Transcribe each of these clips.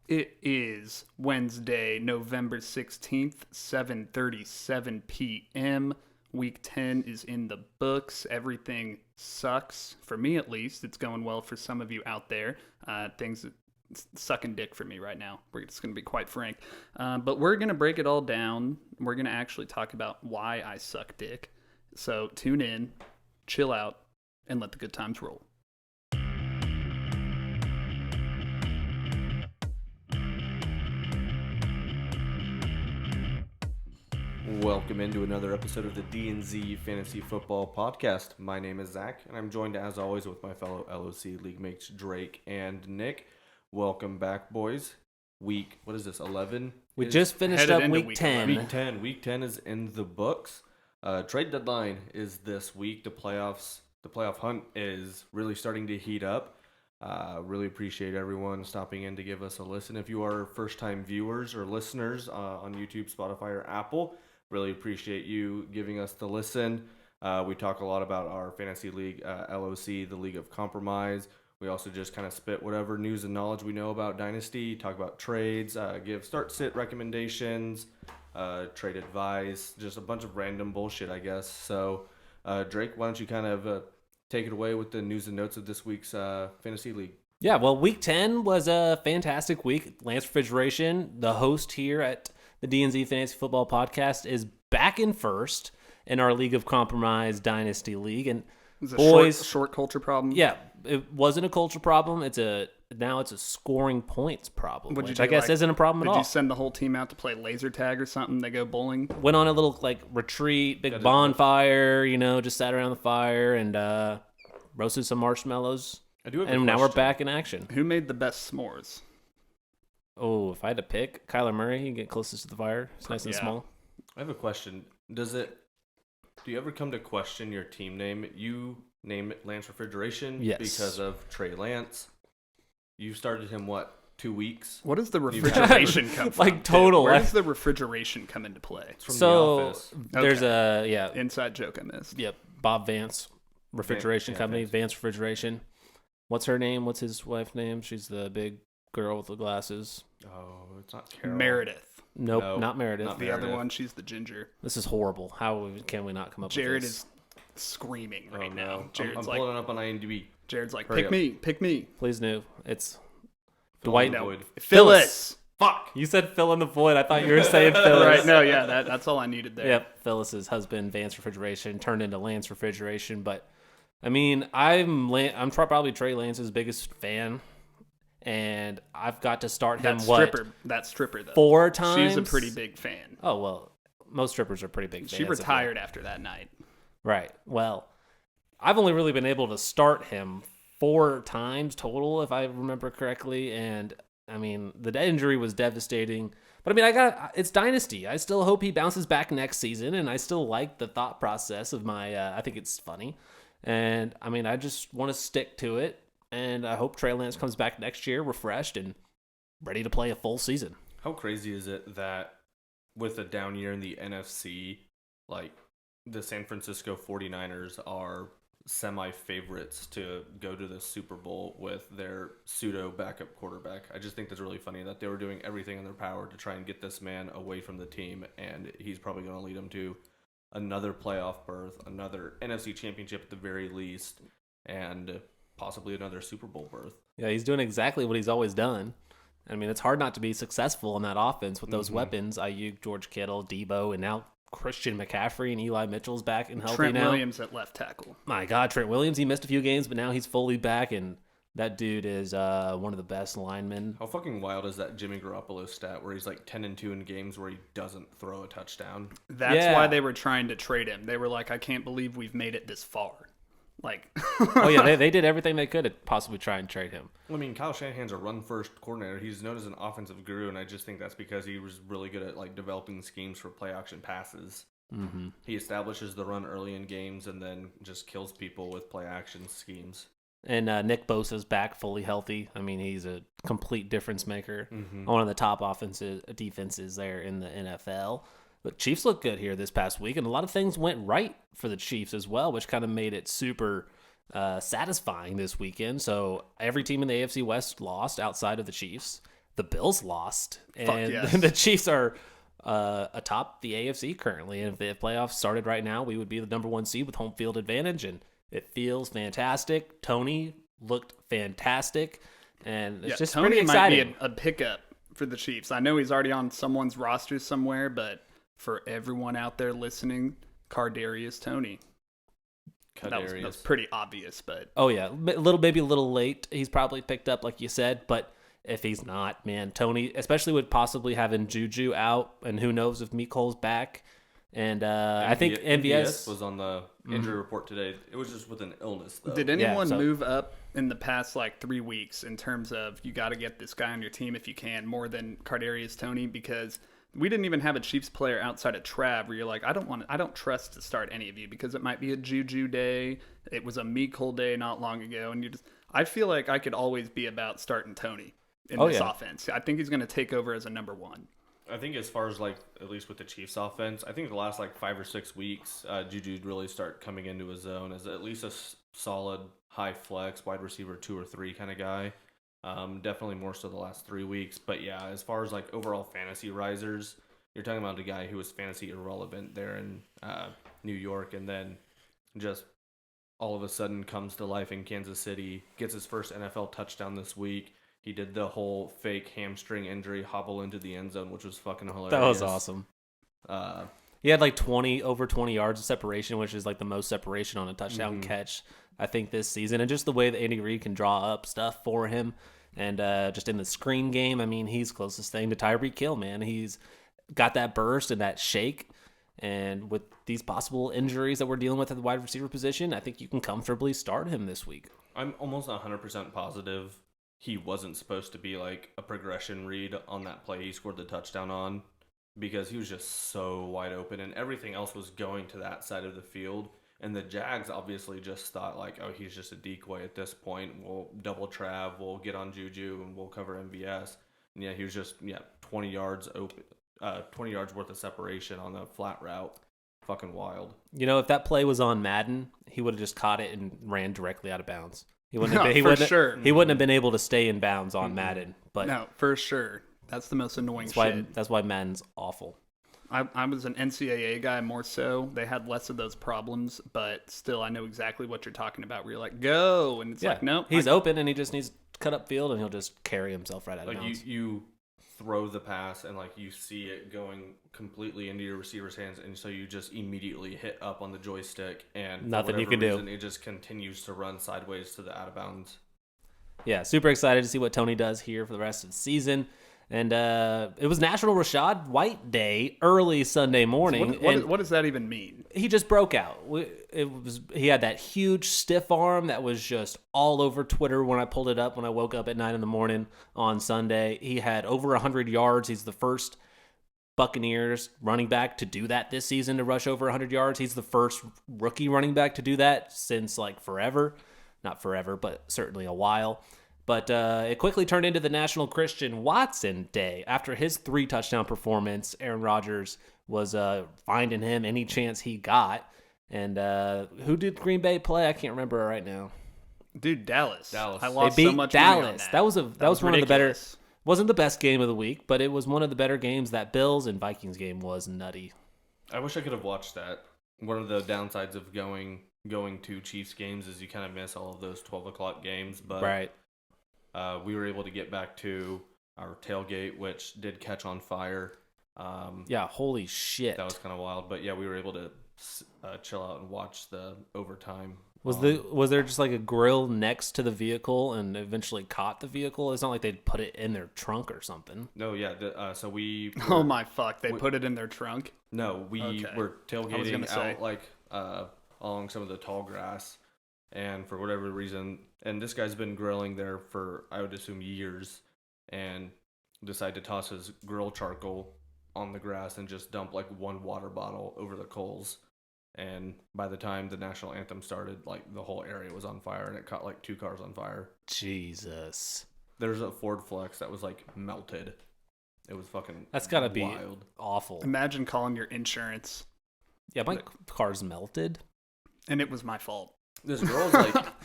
It is Wednesday, November 16th, 7:37 p.m. Week 10 is in the books. Everything sucks, for me at least. It's going well for some of you out there. Things sucking dick for me right now. We're just going to be quite frank. But we're going to break it all down. We're going to actually talk about why I suck dick. So tune in, chill out, and let the good times roll. Welcome into another episode of the DNZ Fantasy Football Podcast. My name is Zach, and I'm joined, as always, with my fellow LOC League mates Drake and Nick. Welcome back, boys. Week, what is this, 11? We just finished up week 10. Week 10 is in the books. Trade deadline is this week. The playoff hunt is really starting to heat up. Really appreciate everyone stopping in to give us a listen. If you are first-time viewers or listeners on YouTube, Spotify, or Apple, really appreciate you giving us the listen. We talk a lot about our fantasy league, LOC, the League of Compromise. We also just kind of spit whatever news and knowledge we know about Dynasty, talk about trades, give start-sit recommendations, trade advice, just a bunch of random bullshit, I guess. So, Drake, why don't you kind of take it away with the news and notes of this week's fantasy league? Yeah, well, week 10 was a fantastic week. Lance Refrigeration, the host here at the DNZ Fantasy Football Podcast, is back in first in our League of Compromise Dynasty League. And It's a boys, short culture problem. yeah, it wasn't a culture problem. Now it's a scoring points problem, which I guess isn't a problem at all. Did you send the whole team out to play laser tag or something? They go bowling? Went on a little retreat, big bonfire, just sat around the fire and roasted some marshmallows. And now we're back in action. Who made the best s'mores? Oh, if I had to pick, Kyler Murray, he can get closest to the fire. It's nice and small. I have a question. Do you ever come to question your team name? You name it Lance Refrigeration because of Trey Lance. You started him, 2 weeks? What does the refrigeration come from? Total. Where does the refrigeration come into play? It's from The Office. There's inside joke I missed. Yep, Bob Vance Refrigeration Company, Vance Refrigeration. What's her name? What's his wife's name? She's the big girl with the glasses. Oh, it's not Carol. Meredith. Nope, not Meredith. Not the other one, she's the ginger. This is horrible. How can we not come up Jared with this? Jared is screaming right now. now. Jared's I'm pulling it up on IMDb. Jared's like, Hurry pick me. Please, no. It's Dwight. Phyllis. Fuck. You said fill in the void. I thought you were saying Phyllis. Right, no, yeah, that's all I needed there. Yep, Phyllis's husband, Vance Refrigeration, turned into Lance Refrigeration. But, I mean, I'm probably Trey Lance's biggest fan. And I've got to start him, That stripper, though. 4 times? She's a pretty big fan. Oh, well, most strippers are pretty big fans. She retired after that night. Right. Well, I've only really been able to start him 4 times total, if I remember correctly. And, I mean, the injury was devastating. But, I mean, it's Dynasty. I still hope he bounces back next season. And I still like the thought process of I think it's funny. And, I mean, I just want to stick to it. And I hope Trey Lance comes back next year refreshed and ready to play a full season. How crazy is it that with a down year in the NFC, the San Francisco 49ers are semi-favorites to go to the Super Bowl with their pseudo-backup quarterback? I just think that's really funny that they were doing everything in their power to try and get this man away from the team, and he's probably going to lead them to another playoff berth, another NFC championship at the very least, and possibly another Super Bowl berth. Yeah, he's doing exactly what he's always done. I mean, it's hard not to be successful in that offense with those weapons. Ayuk, George Kittle, Debo, and now Christian McCaffrey and Eli Mitchell's back and healthy Trent now. Williams at left tackle. My God, Trent Williams, he missed a few games, but now he's fully back, and that dude is one of the best linemen. How fucking wild is that Jimmy Garoppolo stat where he's 10-2 in games where he doesn't throw a touchdown? That's why they were trying to trade him. They were like, I can't believe we've made it this far. Oh yeah, they did everything they could to possibly try and trade him. Well, I mean, Kyle Shanahan's a run-first coordinator. He's known as an offensive guru, and I just think that's because he was really good at developing schemes for play-action passes. Mm-hmm. He establishes the run early in games and then just kills people with play-action schemes. And Nick Bosa's back fully healthy. I mean, he's a complete difference maker. Mm-hmm. One of the top defenses there in the NFL. But Chiefs looked good here this past week, and a lot of things went right for the Chiefs as well, which kind of made it super satisfying this weekend. So every team in the AFC West lost outside of the Chiefs. the Bills lost, Fuck and yes. the Chiefs are atop the AFC currently. And if the playoffs started right now, we would be the number 1 seed with home field advantage, and it feels fantastic. Tony looked fantastic, and it's just Tony pretty exciting. might be a pickup for the Chiefs. I know he's already on someone's roster somewhere, but for everyone out there listening, Kadarius Toney. That was pretty obvious, but Oh yeah, maybe a little late. He's probably picked up, like you said, but if he's not, man, Tony, especially with possibly having Juju out, and who knows if Mecole's back, and I think MVS was on the injury report today. It was just with an illness, though. Did anyone move up in the past 3 weeks in terms of you got to get this guy on your team if you can, more than Kadarius Toney? Because we didn't even have a Chiefs player outside of Trav where you're like, I don't trust to start any of you because it might be a Juju day. It was a Mecole day not long ago, and I feel like I could always be about starting Toney in this offense. I think he's going to take over as a number 1. I think as far as at least with the Chiefs offense, I think the last 5 or 6 weeks, Juju really start coming into his zone as at least a solid high flex wide receiver 2 or 3 kind of guy. Definitely more so the last 3 weeks. But yeah, as far as overall fantasy risers, you're talking about a guy who was fantasy irrelevant there in New York, and then just all of a sudden comes to life in Kansas City, gets his first NFL touchdown this week. He did the whole fake hamstring injury hobble into the end zone, which was fucking hilarious. That was awesome. He had over 20 yards of separation, which is the most separation on a touchdown catch, I think, this season. And just the way that Andy Reid can draw up stuff for him. And just in the screen game, I mean, he's closest thing to Tyreek Hill, man. He's got that burst and that shake. And with these possible injuries that we're dealing with at the wide receiver position, I think you can comfortably start him this week. I'm almost 100% positive he wasn't supposed to be a progression read on that play he scored the touchdown on, because he was just so wide open and everything else was going to that side of the field. And the Jags obviously just thought oh, he's just a decoy at this point. We'll double Trav, we'll get on Juju, and we'll cover MVS. And yeah, he was just 20 yards open, 20 yards worth of separation on the flat route. Fucking wild. If that play was on Madden, he would have just caught it and ran directly out of bounds. He wouldn't have been able to stay in bounds on Madden. But no, for sure. That's the most annoying shit. That's why Madden's awful. I was an NCAA guy more so. They had less of those problems, but still I know exactly what you're talking about. Where you're go, and it's no. He's open, and he just needs to cut up field, and he'll just carry himself right out of bounds. You throw the pass, and you see it going completely into your receiver's hands, and so you just immediately hit up on the joystick, and nothing you can do. It just continues to run sideways to the out of bounds. Yeah, super excited to see what Tony does here for the rest of the season. And it was National Rachaad White Day early Sunday morning. What does that even mean? He just broke out. He had that huge stiff arm that was just all over Twitter when I pulled it up when I woke up at 9 a.m. on Sunday. He had over 100 yards. He's the first Buccaneers running back to do that this season, to rush over 100 yards. He's the first rookie running back to do that since forever. Not forever, but certainly a while. But it quickly turned into the National Christian Watson Day. After his 3-touchdown performance, Aaron Rodgers was finding him any chance he got. And who did Green Bay play? I can't remember right now. Dude, Dallas. I lost they beat so much Dallas. money on that. That was one of the better. ridiculous. Wasn't the best game of the week, but it was one of the better games. That Bills and Vikings game was nutty. I wish I could have watched that. One of the downsides of going to Chiefs games is you kind of miss all of those 12 o'clock games. But Right. We were able to get back to our tailgate, which did catch on fire. Yeah, holy shit. That was kind of wild. But yeah, we were able to chill out and watch the overtime. Was there just a grill next to the vehicle and eventually caught the vehicle? It's not like they'd put it in their trunk or something. No, yeah. So we. Oh my fuck! They put it in their trunk. No, we were tailgating say. out along some of the tall grass, and for whatever reason, and this guy's been grilling there for, I would assume, years, and decided to toss his grill charcoal on the grass and just dump one water bottle over the coals. And by the time the national anthem started, the whole area was on fire, and it caught 2 cars on fire. Jesus. There's a Ford Flex that was melted. It was fucking. That's gotta be wild. awful. Imagine calling your insurance. Yeah, my car's melted. And it was my fault. This girl's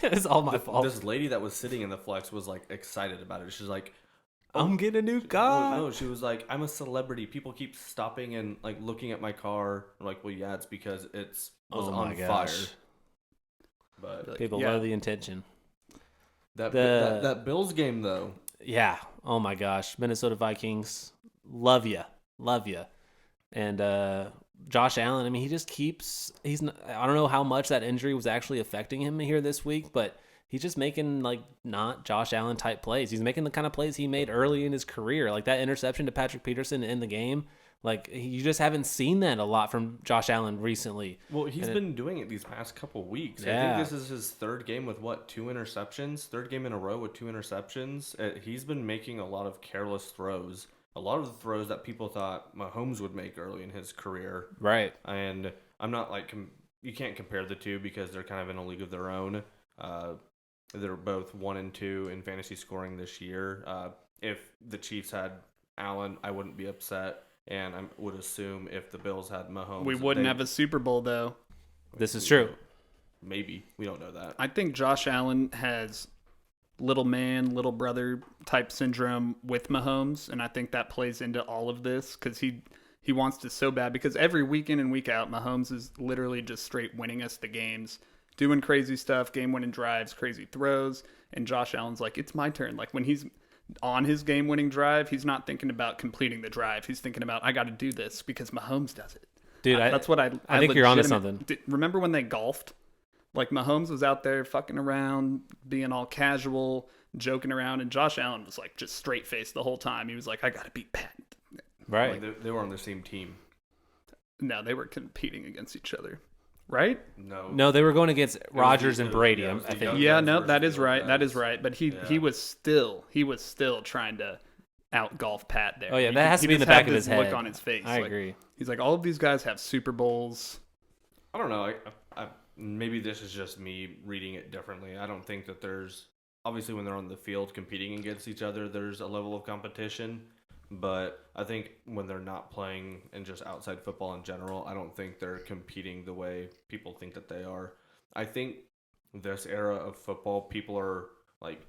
It's all my fault. This lady that was sitting in the Flex was excited about it. She's like, I'm getting a new car. Well, no, she was like, I'm a celebrity. People keep stopping and like looking at my car. I'm like, well, yeah, it's because it was on fire. But people love the intention. That Bills game though. Yeah. Oh my gosh, Minnesota Vikings, love you. And Josh Allen, I mean, he just keeps. I don't know how much that injury was actually affecting him here this week, but he's just making like not Josh Allen type plays. He's making the kind of plays he made early in his career, like that interception to Patrick Peterson in the game. Like you just haven't seen that a lot from Josh Allen recently. Well, he's been doing it these past couple weeks. Yeah. I think this is his third game with 2 interceptions. Third game in a row with 2 interceptions. He's been making a lot of careless throws. A lot of the throws that people thought Mahomes would make early in his career. Right. And I'm not like you can't compare the two because they're kind of in a league of their own. They're both 1 and 2 in fantasy scoring this year. If the Chiefs had Allen, I wouldn't be upset. And I would assume if the Bills had Mahomes, we wouldn't have a Super Bowl, though. This is true. Maybe. We don't know that. I think Josh Allen has little man, little brother type syndrome with Mahomes, and I think that plays into all of this because he wants to so bad. Because every week in and week out, Mahomes is literally just straight winning us the games, doing crazy stuff, game-winning drives, crazy throws, and Josh Allen's like, it's my turn. Like when he's on his game-winning drive, he's not thinking about completing the drive. He's thinking about, I got to do this because Mahomes does it. Dude, that's what I think you're onto something. Remember when they golfed? Like Mahomes was out there fucking around, being all casual, joking around, and Josh Allen was like just straight-faced the whole time. He was like, I got to beat Pat. Right. Like they were on the same team. No, they were competing against each other. Right? No, they were going against Rodgers and Brady, I think. Yeah, no, that is right. That is right. But he was still trying to out golf Pat there. Oh yeah, that has to be in the back of his head. Look on his face. I agree. He's like, all of these guys have Super Bowls. I don't know. Maybe this is just me reading it differently. I don't think that there's obviously when they're on the field competing against each other, there's a level of competition. But I think when they're not playing and just outside football in general, I don't think they're competing the way people think that they are. I think this era of football, people are like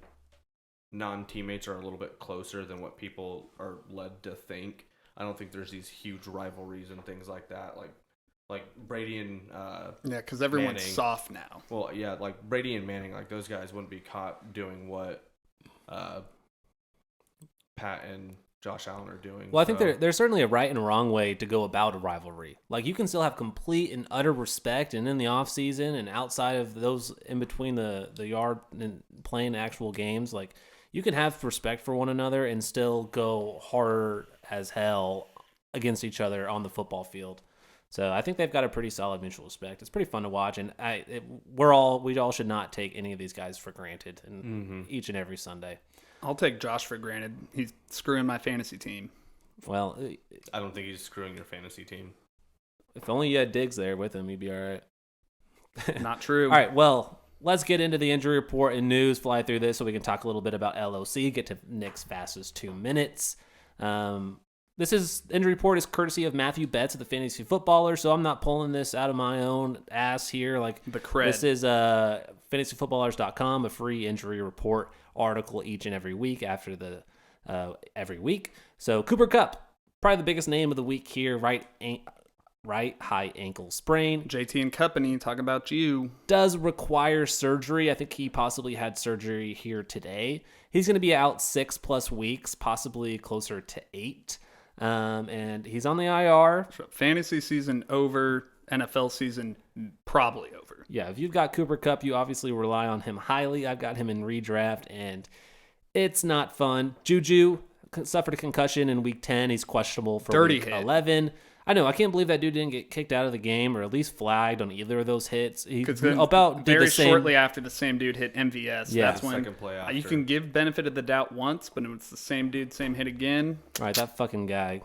non-teammates are a little bit closer than what people are led to think. I don't think there's these huge rivalries and things like that. Like Brady and yeah, because everyone's Manning. Soft now. Well, yeah, like Brady and Manning, like those guys wouldn't be caught doing what Pat and Josh Allen are doing. Well, I think there's certainly a right and a wrong way to go about a rivalry. Like you can still have complete and utter respect, and in the off season and outside of those in between the yard and playing actual games, like you can have respect for one another and still go hard as hell against each other on the football field. So I think they've got a pretty solid mutual respect. It's pretty fun to watch, and we all should not take any of these guys for granted, and each and every Sunday. I'll take Josh for granted. He's screwing my fantasy team. Well, I don't think he's screwing your fantasy team. If only you had Diggs there with him, you'd be all right. Not true. All right, well, let's get into the injury report and news, fly through this so we can talk a little bit about LOC, get to Nick's fastest 2 minutes. This injury report is courtesy of Matthew Betts of the Fantasy Footballer, so I'm not pulling this out of my own ass here. Like the cred. This is fantasyfootballers.com, a free injury report article each and every week after every week. So Cooper Kupp, probably the biggest name of the week here, right high ankle sprain. JT and Company, talk about you. Does require surgery. I think he possibly had surgery here today. He's going to be out 6+ weeks, possibly closer to 8. And he's on the IR. Fantasy season over, NFL season probably over. Yeah, if you've got Cooper Kupp, you obviously rely on him highly. I've got him in redraft, and it's not fun. Juju suffered a concussion in Week 10. He's questionable for Dirty Week hit. 11. I know. I can't believe that dude didn't get kicked out of the game or at least flagged on either of those hits. He Shortly after the same dude hit MVS. Yeah, that's when second play after. You can give benefit of the doubt once, but it's the same dude, same hit again. All right, that fucking guy.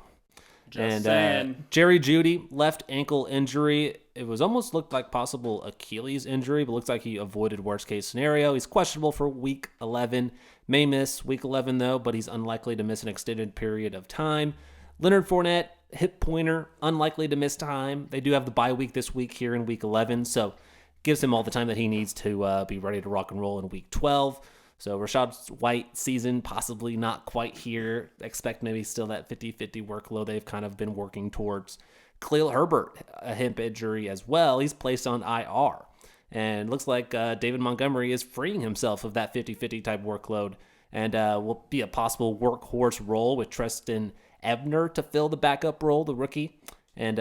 Just saying. Jerry Jeudy, left ankle injury. It was almost looked like possible Achilles injury, but looks like he avoided worst case scenario. He's questionable for Week 11. May miss Week 11 though, but he's unlikely to miss an extended period of time. Leonard Fournette, hip pointer, unlikely to miss time. They do have the bye week this week here in Week 11, so gives him all the time that he needs to be ready to rock and roll in Week 12. So Rashad White season possibly not quite here. Expect maybe still that 50-50 workload they've kind of been working towards. Khalil Herbert, a hip injury as well. He's placed on IR. And looks like David Montgomery is freeing himself of that 50-50 type workload and will be a possible workhorse role with Tristan Ebner to fill the backup role, the rookie. And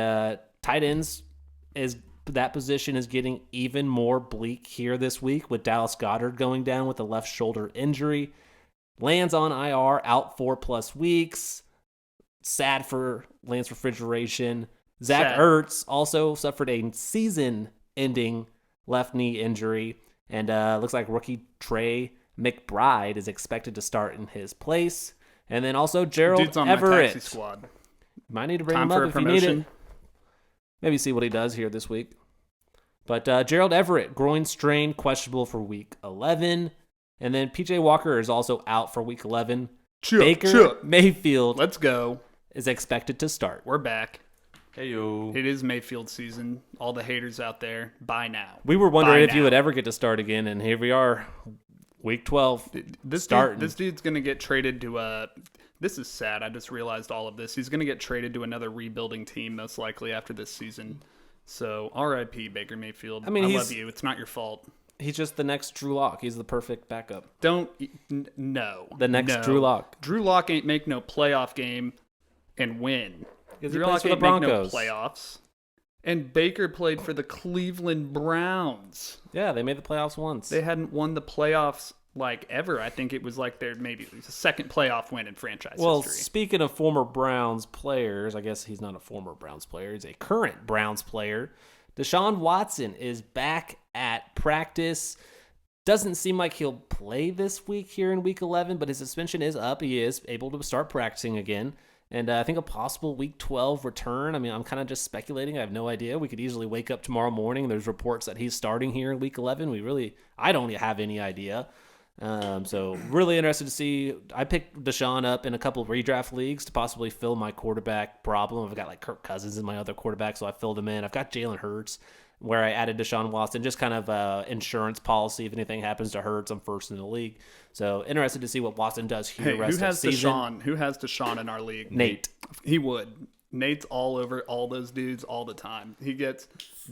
tight ends that position is getting even more bleak here this week with Dallas Goedert going down with a left shoulder injury. Lands on IR, out 4+ weeks. Sad for Lance Refrigeration. Zach Ertz also suffered a season-ending left knee injury. And looks like rookie Trey McBride is expected to start in his place. And then also Gerald Dude's on Everett. my taxi squad. Might need to bring Time him for up a if you need it. promotion. Maybe see what he does here this week. But Gerald Everett, groin strain, questionable for week 11. And then PJ Walker is also out for week 11. Baker Mayfield Let's go. is expected to start. We're back. Hey, yo. It is Mayfield season. All the haters out there, bye now. We were wondering Bye if you now. would ever get to start again, and here we are, week 12. This dude's going to get traded to this is sad. I just realized all of this. He's going to get traded to another rebuilding team most likely after this season. So, R.I.P. Baker Mayfield. I mean, I he's- love you. It's not your fault. He's just the next Drew Lock. He's the perfect backup. No. The next No. Drew Lock. Drew Lock ain't make no playoff game and win. Because he Drew plays Lock for the ain't make no Broncos. playoffs. And Baker played for the Cleveland Browns. Yeah, they made the playoffs once. They hadn't won the playoffs like ever. I think it was like their maybe second playoff win in franchise Well, history. speaking of former Browns players, I guess he's not a former Browns player. He's a current Browns player. Deshaun Watson is back at practice. Doesn't seem like he'll play this week here in week 11, but his suspension is up. He is able to start practicing again. And I think a possible week 12 return. I mean, I'm kind of just speculating. I have no idea. We could easily wake up tomorrow morning. There's reports that he's starting here in week 11. I don't have any idea. So really interested to see. I picked Deshaun up in a couple of redraft leagues to possibly fill my quarterback problem. I've got like Kirk Cousins in my other quarterback, so I filled him in. I've got Jalen Hurts, where I added Deshaun Watson, just kind of insurance policy. If anything happens to Hurts, I'm first in the league. So interested to see what Watson does here. Hey, rest who has of season. Deshaun? Who has Deshaun in our league? Nate He would. Nate's all over all those dudes all the time.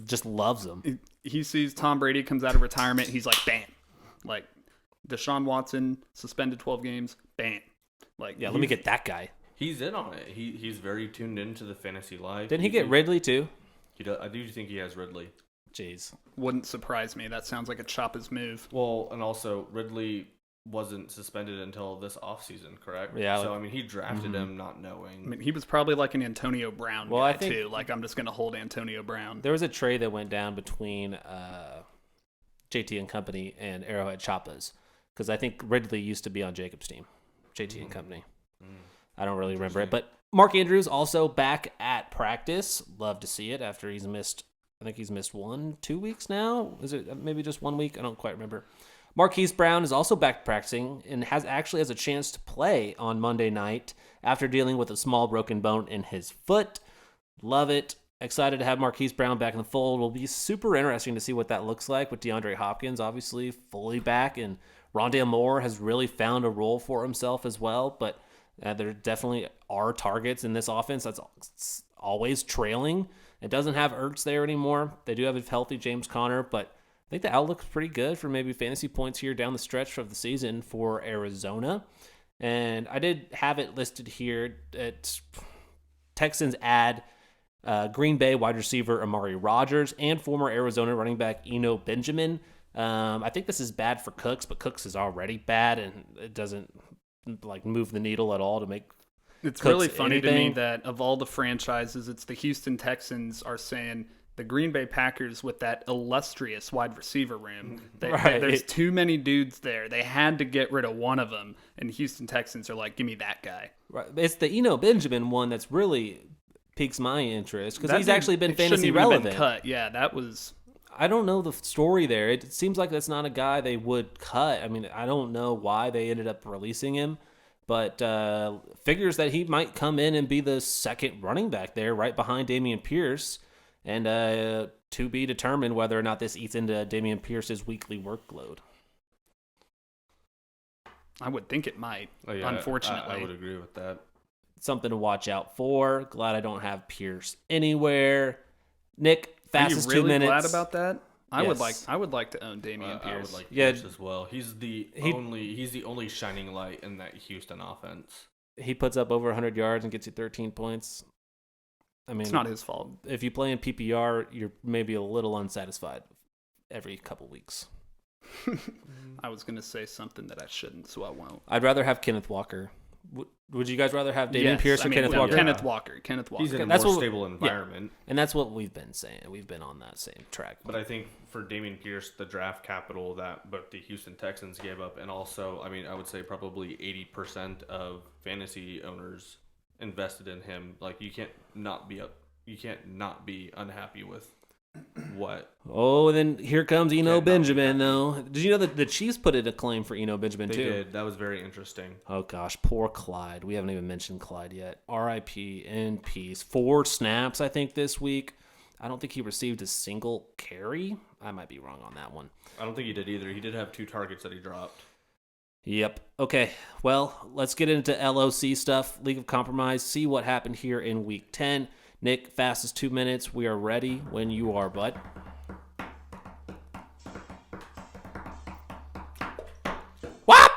just loves him. He sees Tom Brady comes out of retirement. He's like, bam. Like, Deshaun Watson, suspended 12 games, bam. Like, Yeah, let me get that guy. He's in on it. He's very tuned into the fantasy life. Didn't he get Ridley too? I do think he has Ridley. Jeez. Wouldn't surprise me. That sounds like a Choppas move. Well, and also Ridley wasn't suspended until this offseason, correct? Yeah, So, like- I mean, he drafted him not knowing. I mean, he was probably like an Antonio Brown Well, guy, I think- too. Like, I'm just going to hold Antonio Brown. There was a trade that went down between JT and Company and Arrowhead Choppas, because I think Ridley used to be on Jacob's team, JT and Company. I don't really remember it, but Mark Andrews also back at practice. Love to see it after he's missed. I think he's missed 1-2 weeks now. Is it maybe just 1 week? I don't quite remember. Marquise Brown is also back practicing and has a chance to play on Monday night after dealing with a small broken bone in his foot. Love it. Excited to have Marquise Brown back in the fold. Will be super interesting to see what that looks like with DeAndre Hopkins, obviously fully back, and Rondale Moore has really found a role for himself as well. But there definitely are targets in this offense that's always trailing. It doesn't have Ertz there anymore. They do have a healthy James Conner, but I think the outlook's pretty good for maybe fantasy points here down the stretch of the season for Arizona. And I did have it listed here. It's Texans add Green Bay wide receiver Amari Rodgers and former Arizona running back Eno Benjamin. I think this is bad for Cooks, but Cooks is already bad, and it doesn't like move the needle at all to make It's Cooks really funny to me anything. that of all the franchises, it's the Houston Texans are saying the Green Bay Packers with that illustrious wide receiver room. Right. There's too many dudes there. They had to get rid of one of them, and Houston Texans are like, give me that guy. Right. It's the Eno Benjamin one that's really piques my interest because That he's dude, actually been it shouldn't fantasy even have been relevant. cut. Yeah, that was... I don't know the story there. It seems like that's not a guy they would cut. I mean, I don't know why they ended up releasing him, but figures that he might come in and be the second running back there right behind Dameon Pierce, and to be determined whether or not this eats into Dameon Pierce's weekly workload. I would think it might, Oh, yeah, unfortunately. I would agree with that. Something to watch out for. Glad I don't have Pierce anywhere. Nick, fastest Are you 2 really minutes. glad about that? I Yes. would like to own Damian Pierce. I would like Yeah. Pierce as well. He's the only shining light in that Houston offense. He puts up over 100 yards and gets you 13 points. I mean, It's not his fault. if you play in PPR, you're maybe a little unsatisfied every couple weeks. I was going to say something that I shouldn't, so I won't. I'd rather have Kenneth Walker. Would you guys rather have Damian Yes, Pierce or I mean, Kenneth yeah, Walker? Kenneth Walker. He's in a That's more what- stable environment. And that's what we've been saying. We've been on that same track. But I think for Damian Pierce, the draft capital that both the Houston Texans gave up, and also, I mean, I would say probably 80% of fantasy owners invested in him. Like, you can't not be unhappy with what Oh, and then here comes Eno Cannot be Benjamin, happy. though. Did you know that the Chiefs put in a claim for Eno Benjamin, they too? did. That was very interesting. Oh, gosh. Poor Clyde. We haven't even mentioned Clyde yet. RIP in peace. 4 snaps, I think, this week. I don't think he received a single carry. I might be wrong on that one. I don't think he did either. He did have 2 targets that he dropped. Yep. Okay. Well, let's get into LOC stuff. League of Compromise. See what happened here in Week 10. Nick, fastest 2 minutes. We are ready when you are, bud. What?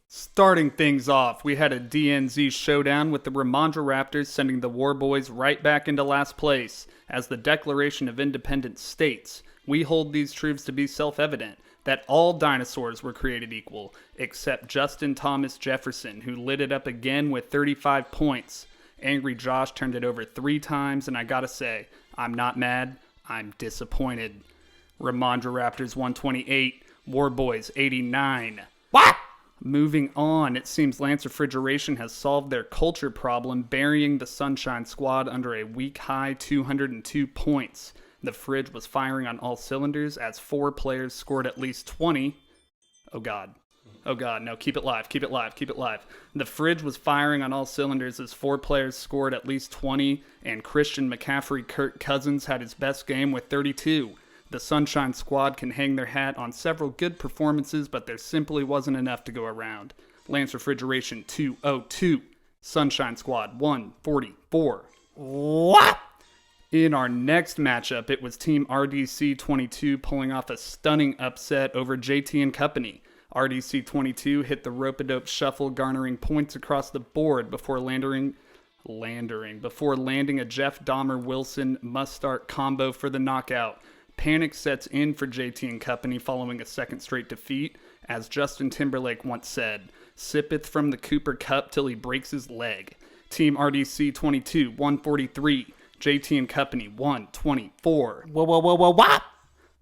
Starting things off, we had a DNZ showdown with the Ramondre Raptors sending the War Boys right back into last place. As the Declaration of Independence states, we hold these truths to be self-evident, that all dinosaurs were created equal, except Justin Thomas Jefferson, who lit it up again with 35 points. Angry Josh turned it over 3 times, and I gotta say, I'm not mad, I'm disappointed. Ramondre Raptors 128, War Boys 89. What? Moving on, it seems Lance Refrigeration has solved their culture problem, burying the Sunshine Squad under a week-high 202 points. The fridge was firing on all cylinders as 4 players scored at least 20. Oh God, no, keep it live. The fridge was firing on all cylinders as 4 players scored at least 20, and Christian McCaffrey Kirk Cousins had his best game with 32. The Sunshine Squad can hang their hat on several good performances, but there simply wasn't enough to go around. Lance Refrigeration 202, Sunshine Squad 144. What? In our next matchup, it was Team RDC 22 pulling off a stunning upset over JT and Company. RDC 22 hit the rope-a-dope shuffle, garnering points across the board before landing a Jeff Dahmer Wilson must-start combo for the knockout. Panic sets in for JT and Company following a second straight defeat. As Justin Timberlake once said, sippeth from the Cooper Cup till he breaks his leg. Team RDC 22, 143. JT and Company, 124. What?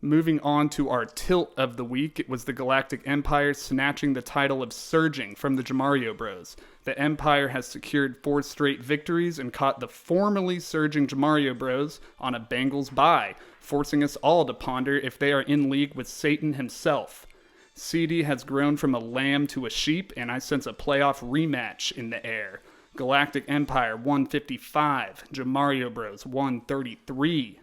Moving on to our tilt of the week, it was the Galactic Empire snatching the title of Surging from the Jamario Bros. The Empire has secured 4 straight victories and caught the formerly surging Jamario Bros on a Bengals bye, forcing us all to ponder if they are in league with Satan himself. CD has grown from a lamb to a sheep, and I sense a playoff rematch in the air. Galactic Empire 155, Jamario Bros 133.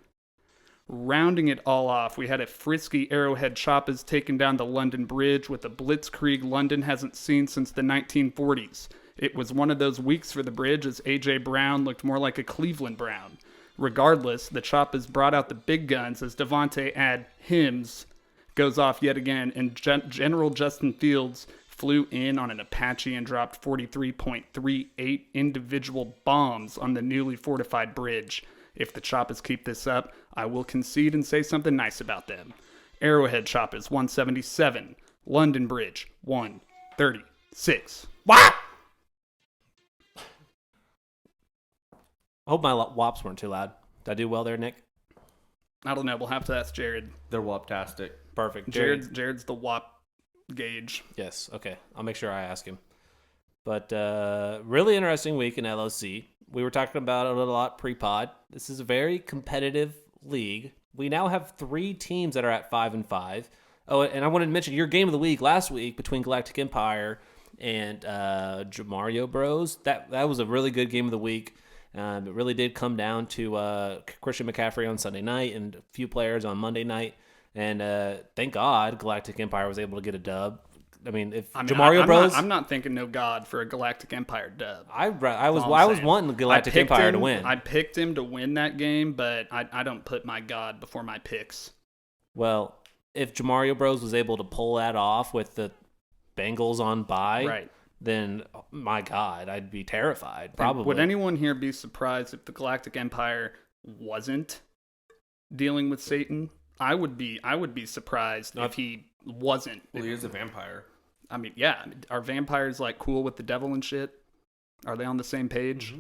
Rounding it all off, we had a frisky Arrowhead Choppas taking down the London Bridge with a blitzkrieg London hasn't seen since the 1940s. It was one of those weeks for the Bridge as A.J. Brown looked more like a Cleveland Brown. Regardless, the Choppas brought out the big guns as Devontae Adams goes off yet again, and General Justin Fields flew in on an Apache and dropped 43.38 individual bombs on the newly fortified bridge. If the Choppas keep this up, I will concede and say something nice about them. Arrowhead Choppas 177, London Bridge 136. What? I hope my wops weren't too loud. Did I do well there, Nick? I don't know. We'll have to ask Jared. They're woptastic. Perfect. Jared's the WAP gauge. Yes. Okay. I'll make sure I ask him. But really interesting week in LOC. We were talking about it a lot pre-pod. This is a very competitive league. We now have 3 teams that are at 5-5. Oh, and I wanted to mention your game of the week last week between Galactic Empire and Jamario Bros. That was a really good game of the week. It really did come down to Christian McCaffrey on Sunday night and a few players on Monday night. And thank God Galactic Empire was able to get a dub. if I mean, Jamario Bros. I'm not thinking no God for a Galactic Empire dub. I was all I'm saying. wanting Galactic I picked Empire him, to win. I picked him to win that game, but I don't put my God before my picks. Well, if Jamario Bros was able to pull that off with the Bengals on bye, Right. then my God, I'd be terrified. Probably. And would anyone here be surprised if the Galactic Empire wasn't dealing with Satan? I would be surprised if he wasn't. Well, he is a vampire. I mean, yeah. Are vampires like cool with the devil and shit? Are they on the same page? Mm-hmm.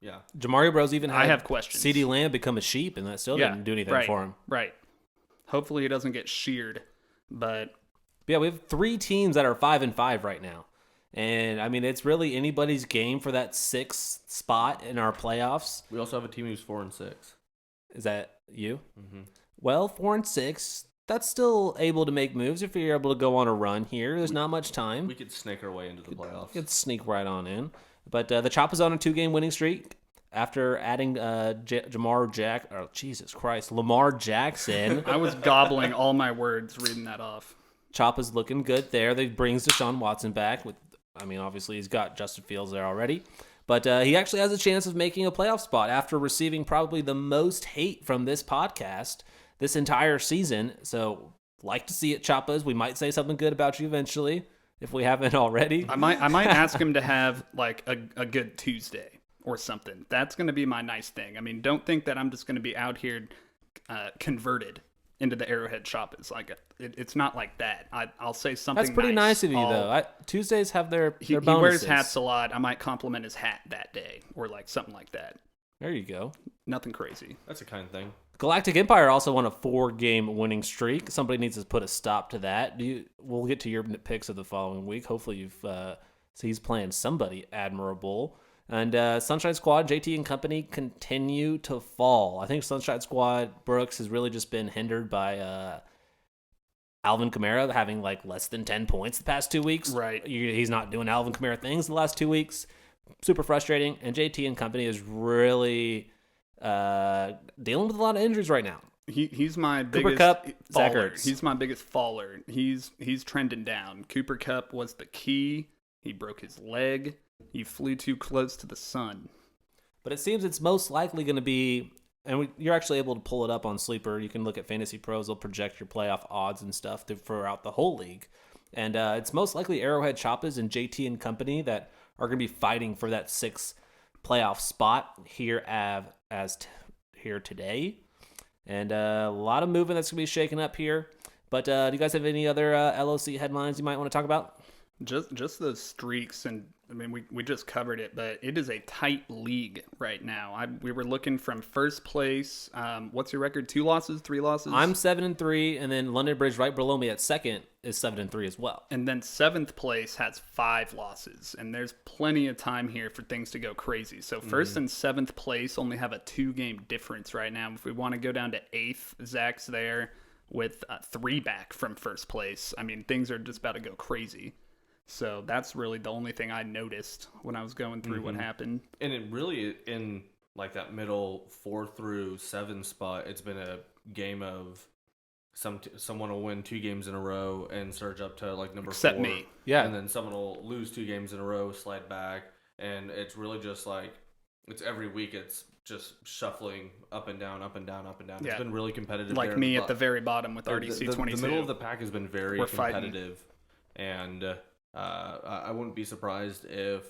Yeah. Jamario Bros. Even had I have questions. CeeDee Lamb become a sheep, and that still didn't do anything for him. Right. Hopefully he doesn't get sheared. But yeah, we have 3 teams that are 5-5 right now. And, I mean, it's really anybody's game for that 6th spot in our playoffs. We also have a team who's 4-6. Is that you? Mm-hmm. Well, 4-6, that's still able to make moves if you're able to go on a run here. There's not much time. We could snake our way into the playoffs. We could sneak right on in. But the Choppas on a 2-game winning streak after adding Lamar Jackson. I was gobbling all my words reading that off. Choppa's looking good there. They brings Deshaun Watson back. Obviously he's got Justin Fields there already. But he actually has a chance of making a playoff spot after receiving probably the most hate from this podcast this entire season. So, like to see it, Choppas. We might say something good about you eventually, if we haven't already. I might ask him to have like a good Tuesday or something. That's going to be my nice thing. I mean, don't think that I'm just going to be out here converted into the Arrowhead Choppas. Like it's not like that. I'll say something. That's pretty nice of you, though. Tuesdays have their he bonuses. wears hats a lot. I might compliment his hat that day or like something like that. There you go. Nothing crazy. That's a kind thing. Galactic Empire also won a 4-game winning streak. Somebody needs to put a stop to that. We'll get to your picks of the following week. Hopefully you've he's playing somebody admirable. And Sunshine Squad, JT and company continue to fall. I think Sunshine Squad Brooks has really just been hindered by Alvin Kamara having like less than 10 points the past 2 weeks. Right. He's not doing Alvin Kamara things the last 2 weeks. Super frustrating. And JT and company is really dealing with a lot of injuries right now. He's my Cooper biggest Kupp, Zach faller. Ertz. He's my biggest faller. He's trending down. Cooper Kupp was the key. He broke his leg. He flew too close to the sun. But it seems it's most likely going to be, and you're actually able to pull it up on Sleeper. You can look at Fantasy Pros. They'll project your playoff odds and stuff throughout the whole league. And it's most likely Arrowhead Choppas and JT and company that are going to be fighting for that 6th playoff spot here here today. And a lot of movement that's going to be shaken up here. But do you guys have any other LOC headlines you might want to talk about? Just those streaks, and I mean we just covered it, but it is a tight league right now. We were looking from first place. What's your record? 2 losses, 3 losses? I'm 7-3, and then London Bridge right below me at second is 7-3 as well. And then 7th place has 5 losses, and there's plenty of time here for things to go crazy. So first and 7th place only have a 2-game difference right now. If we want to go down to 8th, Zach's there with 3 back from first place. I mean, things are just about to go crazy. So that's really the only thing I noticed when I was going through what happened. And it really, in like that middle 4 through 7 spot, it's been a game of someone will win 2 games in a row and surge up to like number 4. Except me. Yeah. And then someone will lose 2 games in a row, slide back. And it's really just like, it's every week it's just shuffling up and down, up and down, up and down. Yeah. It's been really competitive. Like there. me at the very bottom with RDC 22. The middle of the pack has been very We're competitive. And I wouldn't be surprised if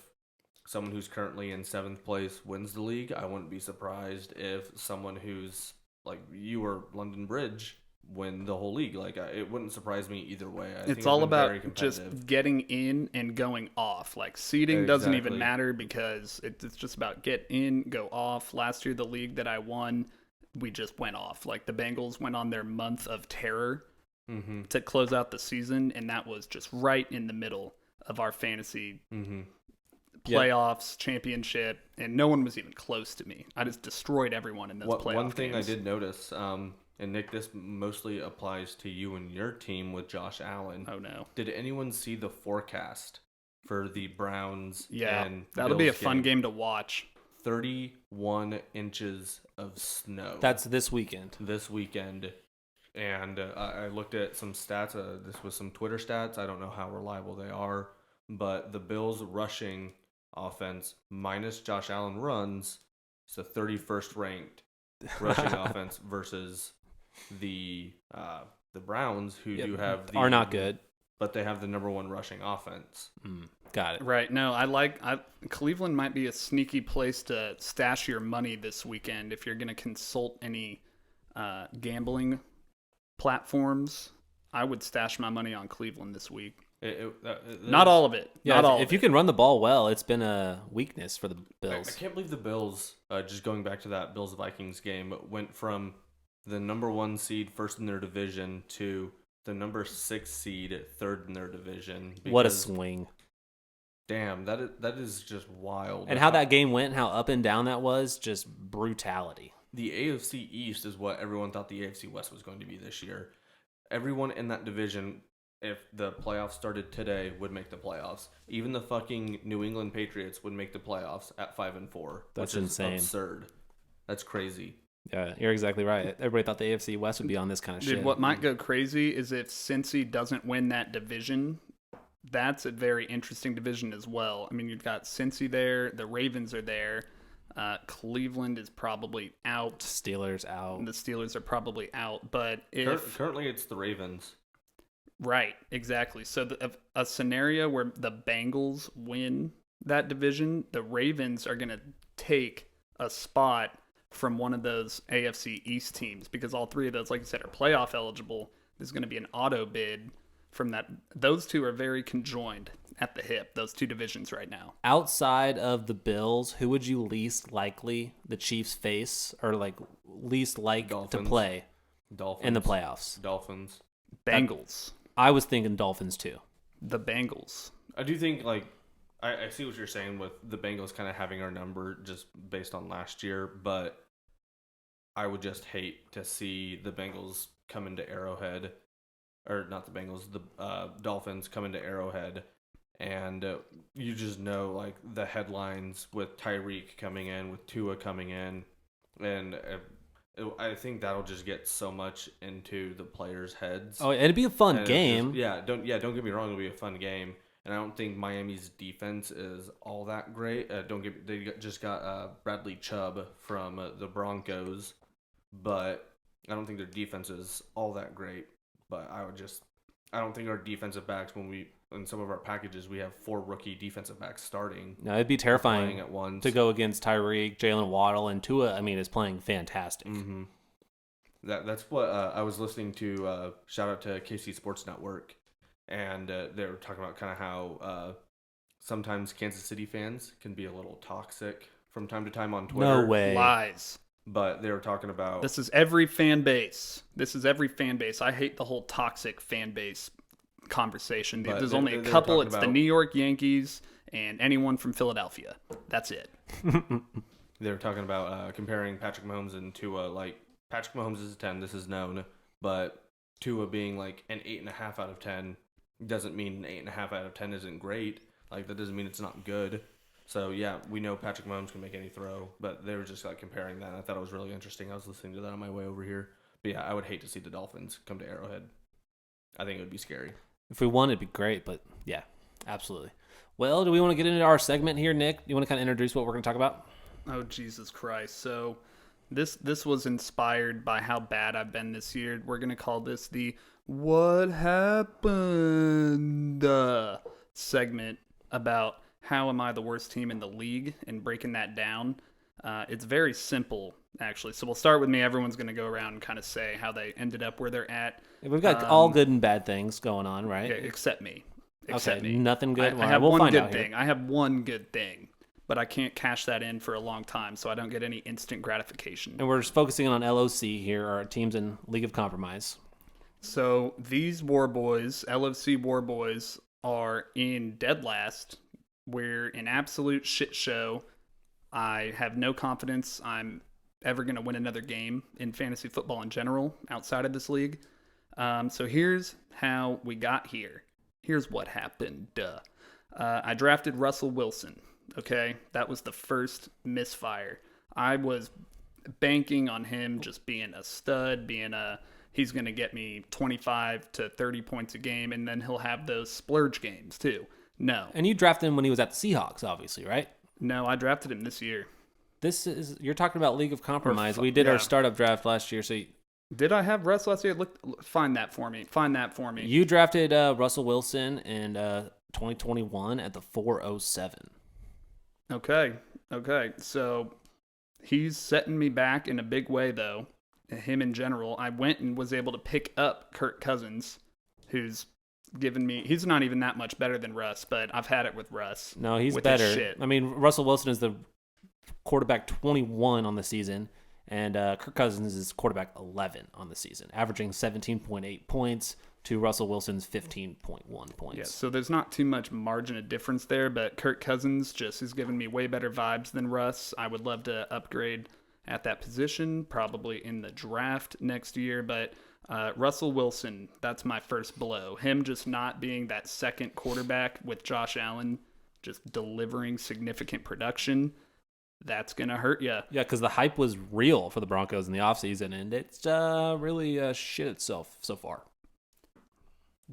someone who's currently in 7th place wins the league. I wouldn't be surprised if someone who's like you or London Bridge win the whole league. Like it wouldn't surprise me either way. I think it's all been very about competitive. just getting in and going off. Like seeding doesn't even Exactly. matter because it's just about get in, go off. Last year, the league that I won, we just went off. Like the Bengals went on their month of terror to close out the season, and that was just right in the middle of our fantasy playoffs, championship, and no one was even close to me. I just destroyed everyone in those playoff One thing games. I did notice, and Nick, this mostly applies to you and your team with Josh Allen. Oh no! Did anyone see the forecast for the Browns? Yeah, and that'll be a Bills fun game to watch. 31 inches of snow. That's this weekend. this weekend And I looked at some stats. This was some Twitter stats. I don't know how reliable they are, but the Bills' rushing offense minus Josh Allen runs is the 31st ranked rushing offense versus the Browns, who do have are not good, but they have the number one rushing offense. Got it. Right. No, Cleveland might be a sneaky place to stash your money this weekend if you're going to consult any gambling platforms. I would stash my money on Cleveland this week. Not all of it. Yeah, Not all. If you can run the ball well, it's been a weakness for the Bills. I can't believe the Bills, just going back to that Bills-Vikings game, went from the number 1 seed first in their division to the number 6 seed third in their division. What a swing. Damn, that is just wild. And how that game went, how up and down that was, just brutality. The AFC East is what everyone thought the AFC West was going to be this year. Everyone in that division, if the playoffs started today, would make the playoffs. Even the fucking New England Patriots would make the playoffs at 5-4. That's which is insane. Absurd. That's crazy. Yeah, you're exactly right. Everybody thought the AFC West would be on this kind of shit. Dude, what might go crazy is if Cincy doesn't win that division. That's a very interesting division as well. I mean, you've got Cincy there. The Ravens are there. Cleveland is probably out. Steelers out. The Steelers are probably out. But currently it's the Ravens. Right, exactly. So a scenario where the Bengals win that division, the Ravens are going to take a spot from one of those AFC East teams because all three of those, like you said, are playoff eligible. There's going to be an auto bid from that. Those two are very conjoined at the hip, those two divisions right now. Outside of the Bills, who would you least likely the Chiefs face or like least like Dolphins. to play Dolphins. in the playoffs? Dolphins. Bengals. I was thinking Dolphins too. The Bengals. I do think, like, I see what you're saying with the Bengals kind of having our number just based on last year, but I would just hate to see the Bengals come into Arrowhead, or not the Bengals, the Dolphins come into Arrowhead, and you just know, like, the headlines with Tyreek coming in, with Tua coming in, and I think that'll just get so much into the players' heads. Oh, it'd be a fun And game. don't get me wrong, it'll be a fun game. And I don't think Miami's defense is all that great. They just got Bradley Chubb from the Broncos, but I don't think their defense is all that great. But I don't think our defensive backs, in some of our packages, we have 4 rookie defensive backs starting. No, it'd be terrifying playing at once to go against Tyreek, Jalen Waddle, and Tua. I mean, is playing fantastic. Mm-hmm. That's what I was listening to. Shout out to KC Sports Network, and they were talking about kind of how sometimes Kansas City fans can be a little toxic from time to time on Twitter. No way. Lies. But they were talking about This is every fan base. I hate the whole toxic fan base conversation. But There's they- only a they were couple. talking It's the about- New York Yankees and anyone from Philadelphia. That's it. they were talking about comparing Patrick Mahomes and Tua. Like, Patrick Mahomes is a 10. This is known, but Tua being like an 8.5 out of 10 doesn't mean an 8.5 out of 10 isn't great. Like, that doesn't mean it's not good. So yeah, we know Patrick Mahomes can make any throw, but they were just like comparing that. I thought it was really interesting. I was listening to that on my way over here. But yeah, I would hate to see the Dolphins come to Arrowhead. I think it would be scary. If we won, it'd be great, but yeah, absolutely. Well, do we want to get into our segment here, Nick? Do you want to kind of introduce what we're going to talk about? Oh, Jesus Christ. So this was inspired by how bad I've been this year. We're going to call this the What Happened segment about how am I the worst team in the league and breaking that down. It's very simple, actually. So we'll start with me. Everyone's going to go around and kind of say how they ended up where they're at. We've got all good and bad things going on, right? Yeah, except me. Okay, nothing good. I have we'll one find good out here. thing. I have one good thing, but I can't cash that in for a long time, so I don't get any instant gratification. And we're just focusing on LOC here, our teams in League of Compromise. So these War Boys, LOC War Boys, are in dead last. We're an absolute shit show. I have no confidence I'm ever going to win another game in fantasy football in general outside of this league. So here's how we got here. Here's what happened. I drafted Russell Wilson. Okay, that was the first misfire. I was banking on him just being a stud, being a he's going to get me 25 to 30 points a game, and then he'll have those splurge games too. No. And you drafted him when he was at the Seahawks, obviously, right? No, I drafted him this year. You're talking about League of Compromise. We did our startup draft last year, so did I have Russ last year? Find that for me. You drafted Russell Wilson in 2021 at the 407. Okay. So he's setting me back in a big way, though. Him in general. I went and was able to pick up Kirk Cousins, who's given me. He's not even that much better than Russ, but I've had it with Russ. No, he's with better. His shit. I mean, Russell Wilson is the quarterback 21 on the season, and Kirk Cousins is quarterback 11 on the season, averaging 17.8 points to Russell Wilson's 15.1 points. Yeah, so there's not too much margin of difference there, but Kirk Cousins just has given me way better vibes than Russ. I would love to upgrade at that position, probably in the draft next year, but Russell Wilson, that's my first blow. Him just not being that second quarterback with Josh Allen just delivering significant production, that's going to hurt you. Yeah, because the hype was real for the Broncos in the offseason, and it's really shit itself so far.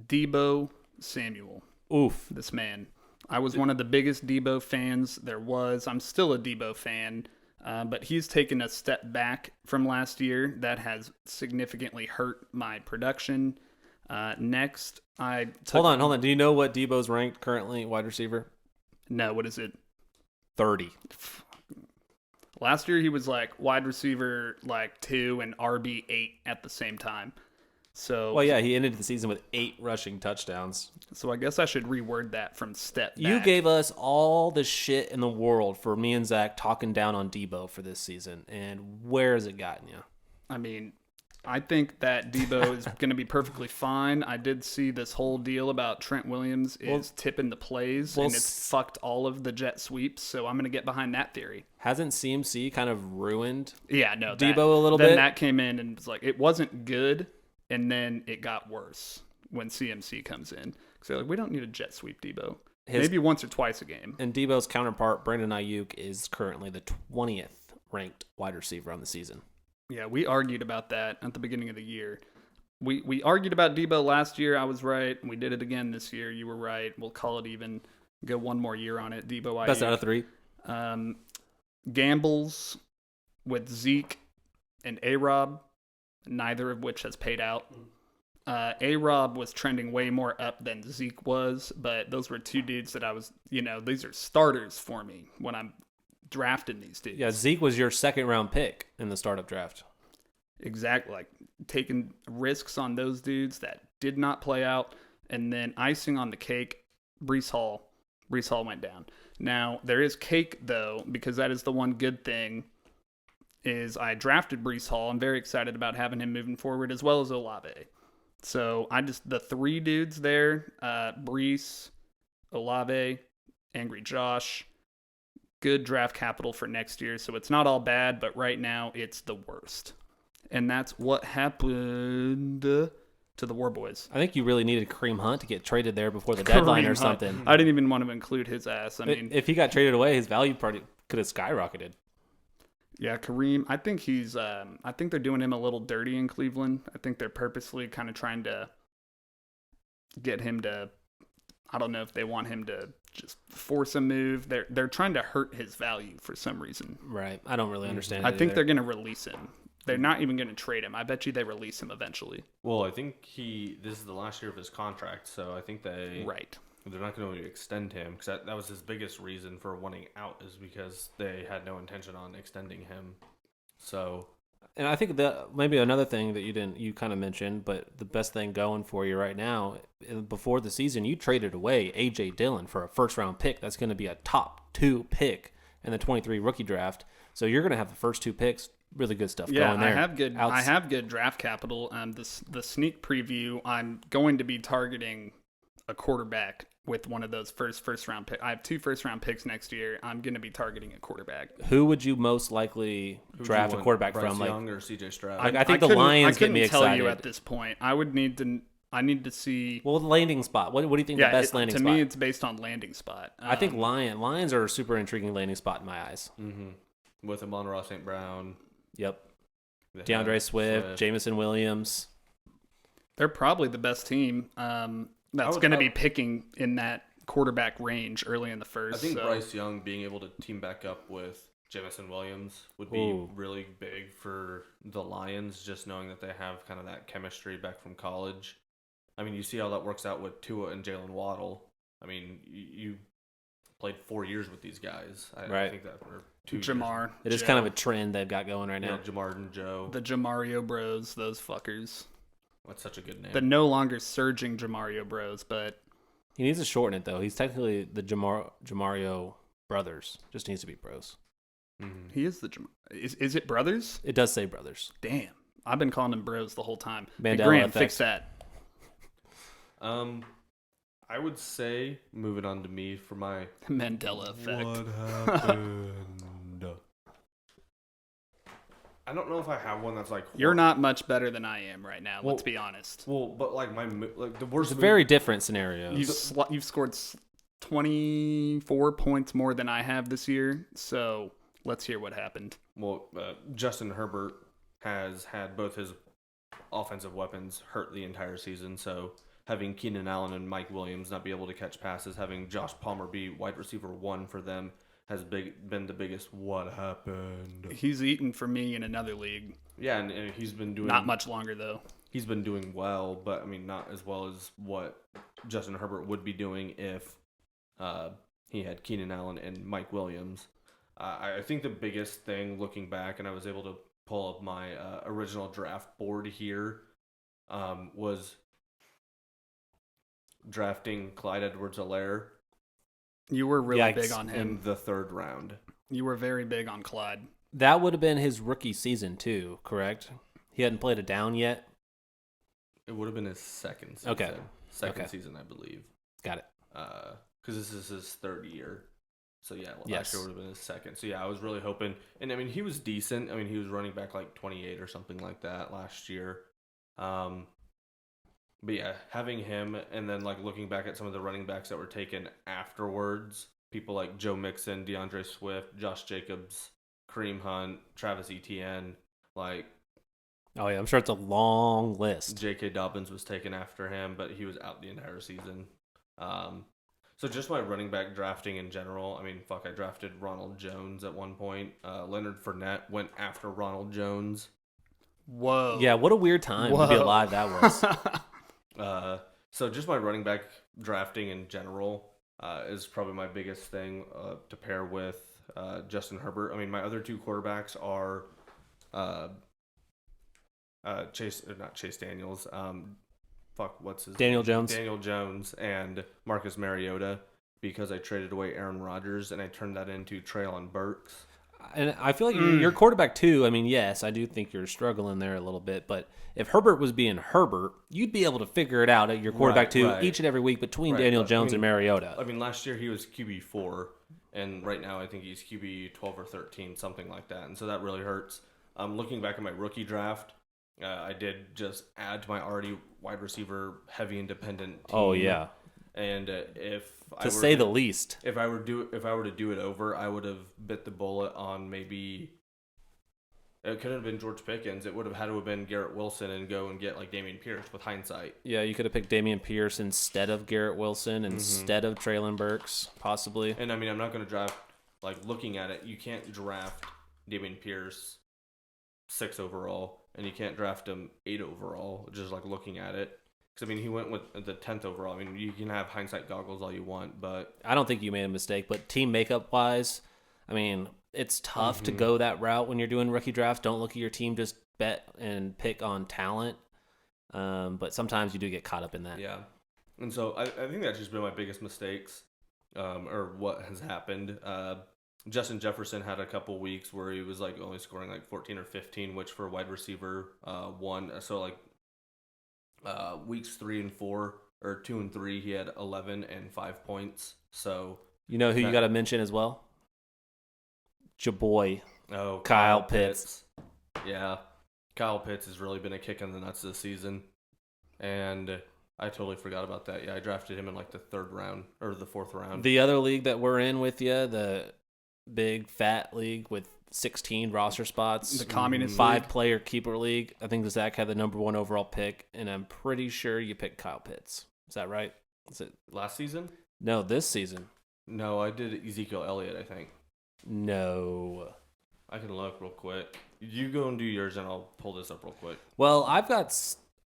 Deebo Samuel. Oof. This man. I was one of the biggest Deebo fans there was. I'm still a Deebo fan, but he's taken a step back from last year. That has significantly hurt my production. Next, I took... Hold on. Do you know what Deebo's ranked currently, wide receiver? No, what is it? 30. Last year he was like wide receiver 2 and RB 8 at the same time. So well, yeah, he ended the season with 8 rushing touchdowns. So I guess I should reword that from step back. You gave us all the shit in the world for me and Zach talking down on Deebo for this season, and where has it gotten you? I mean, I think that Deebo is going to be perfectly fine. I did see this whole deal about Trent Williams is tipping the plays, and it's fucked all of the jet sweeps, so I'm going to get behind that theory. Hasn't CMC kind of ruined Deebo a little bit? Then that came in and was like, it wasn't good, and then it got worse when CMC comes in. Because they're like, we don't need a jet sweep Deebo. Maybe once or twice a game. And Deebo's counterpart, Brandon Ayuk, is currently the 20th ranked wide receiver on the season. Yeah, we argued about that at the beginning of the year. We argued about Deebo last year. I was right. We did it again this year. You were right. We'll call it even. Go one more year on it. Deebo Ayuk. Best out of 3. Gambles with Zeke and A-Rob, neither of which has paid out. A-Rob was trending way more up than Zeke was, but those were two dudes that I was, these are starters for me when I'm drafting these dudes. Yeah, Zeke was your second round pick in the startup draft. Exactly. Like taking risks on those dudes that did not play out. And then icing on the cake, Breece Hall. Breece Hall went down. Now, there is cake, though, because that is the one good thing, is I drafted Breece Hall. I'm very excited about having him moving forward, as well as Olave. So, the 3 dudes there, Breece, Olave, Angry Josh, good draft capital for next year. So, it's not all bad, but right now, it's the worst. And that's what happened to the War Boys. I think you really needed Kareem Hunt to get traded there before the deadline or something. I didn't even want to include his ass. I mean, if he got traded away, his value probably could have skyrocketed. Yeah, Kareem. I think he's. I think they're doing him a little dirty in Cleveland. I think they're purposely kind of trying to get him to. I don't know if they want him to just force a move. They're trying to hurt his value for some reason. Right. I don't really understand. I think they're going to release him. They're not even going to trade him. I bet you they release him eventually. Well, I think this is the last year of his contract, so I think they're not going to extend him, because that was his biggest reason for wanting out, is because they had no intention on extending him. So, and I think that maybe another thing that you kind of mentioned, but the best thing going for you right now, before the season, you traded away A.J. Dillon for a first-round pick. That's going to be a top 2 pick in the 23 rookie draft. So you're going to have the first 2 picks. Really good stuff going there. I have good draft capital. The sneak preview, I'm going to be targeting a quarterback with one of those first round picks. I have 2 first round picks next year. I'm going to be targeting a quarterback. Who would you most likely draft a quarterback Bryce from? Young or CJ Stroud? I think the Lions get me excited. I couldn't tell you at this point. I need to see. Well, the landing spot. What do you think the best landing spot? To me, it's based on landing spot. I think Lions are a super intriguing landing spot in my eyes. Mm-hmm. With Amon-Ra St. Brown. Yep. DeAndre Swift, Jameson Williams. They're probably the best team that's going to be picking in that quarterback range early in the first. I think Bryce Young being able to team back up with Jamison Williams would be really big for the Lions, just knowing that they have kind of that chemistry back from college. I mean, you see how that works out with Tua and Jalen Waddle. I mean, you played 4 years with these guys. I think that were 2 Jamar. years. It is kind of a trend they've got going right now. Yeah, Jamar and Joe. The Jamario Bros, those fuckers. That's such a good name. The no longer surging Jamario Bros, but... He needs to shorten it, though. He's technically the Jamario Brothers. Just needs to be Bros. Mm-hmm. He is the Jamar... Is it Brothers? It does say Brothers. Damn. I've been calling him Bros the whole time. Mandela hey, Graham, effect. fix that. I would say, moving on to me for my... Mandela effect. What happened? I don't know if I have one that's like... You're not much better than I am right now, let's be honest. Well, but like the worst... It's very different scenarios. You've scored 24 points more than I have this year, so let's hear what happened. Well, Justin Herbert has had both his offensive weapons hurt the entire season, so having Keenan Allen and Mike Williams not be able to catch passes, having Josh Palmer be wide receiver 1 for them has been the biggest what happened. He's eaten for me in another league. Yeah, and he's been doing... Not much longer, though. He's been doing well, but, I mean, not as well as what Justin Herbert would be doing if he had Keenan Allen and Mike Williams. I think the biggest thing, looking back, and I was able to pull up my original draft board here, was drafting Clyde Edwards-Helaire. You were really big on him. In the 3rd round. You were very big on Clyde. That would have been his rookie season, too, correct? He hadn't played a down yet? It would have been his second season. Okay. Second season, I believe. Got it. Because this is his 3rd year. So, yeah, last Yes. year would have been his second. So, yeah, I was really hoping. And, I mean, he was decent. I mean, he was running back like 28 or something like that last year. But, yeah, having him and then, like, looking back at some of the running backs that were taken afterwards, people like Joe Mixon, DeAndre Swift, Josh Jacobs, Kareem Hunt, Travis Etienne, like... Oh, yeah, I'm sure it's a long list. J.K. Dobbins was taken after him, but he was out the entire season. So just my running back drafting in general, I mean, I drafted Ronald Jones at one point. Leonard Fournette went after Ronald Jones. Whoa. Yeah, what a weird time to be alive that was. So just my running back drafting in general is probably my biggest thing to pair with Justin Herbert. I mean, my other 2 quarterbacks are not Chase Daniels. What's his Daniel name? Jones. Daniel Jones and Marcus Mariota, because I traded away Aaron Rodgers and I turned that into Treylon Burks. And I feel like your quarterback, too. I mean, yes, I do think you're struggling there a little bit. But if Herbert was being Herbert, you'd be able to figure it out at your quarterback, each and every week between Daniel Jones and Mariota. I mean, last year he was QB4, and right now I think he's QB 12 or 13, something like that. And so that really hurts. Looking back at my rookie draft, I did just add to my already wide receiver heavy and dependent team. Oh, yeah. And to say the least. If I were to do it over, I would have bit the bullet on maybe. It couldn't have been George Pickens. It would have had to have been Garrett Wilson and go and get like Dameon Pierce with hindsight. Yeah, you could have picked Dameon Pierce instead of Garrett Wilson, instead of Treylon Burks, possibly. And I mean, I'm not going to draft, like looking at it, you can't draft Dameon Pierce 6 overall, and you can't draft him 8 overall, just like looking at it. Because, I mean, he went with the 10th overall. I mean, you can have hindsight goggles all you want, but... I don't think you made a mistake, but team makeup-wise, I mean, it's tough to go that route when you're doing rookie drafts. Don't look at your team, just bet and pick on talent. But sometimes you do get caught up in that. Yeah. And so I think that's just been my biggest mistakes, or what has happened. Justin Jefferson had a couple weeks where he was like only scoring like 14 or 15, which for wide receiver 1. So like weeks 3 and 4 or 2 and 3, he had 11 and 5 points. So you know who you got to mention as well? your boy, Oh, Kyle Pitts. Yeah. Kyle Pitts has really been a kick in the nuts this season. And I totally forgot about that. Yeah, I drafted him in like the 3rd round or the 4th round. The other league that we're in with you, the big fat league with 16 roster spots. The Communist 5-player keeper league. I think Zach had the number 1 overall pick, and I'm pretty sure you picked Kyle Pitts. Is that right? Is it Last season? No, this season. No, I did Ezekiel Elliott, I think. No. I can look real quick. You go and do yours, and I'll pull this up real quick. Well, I've got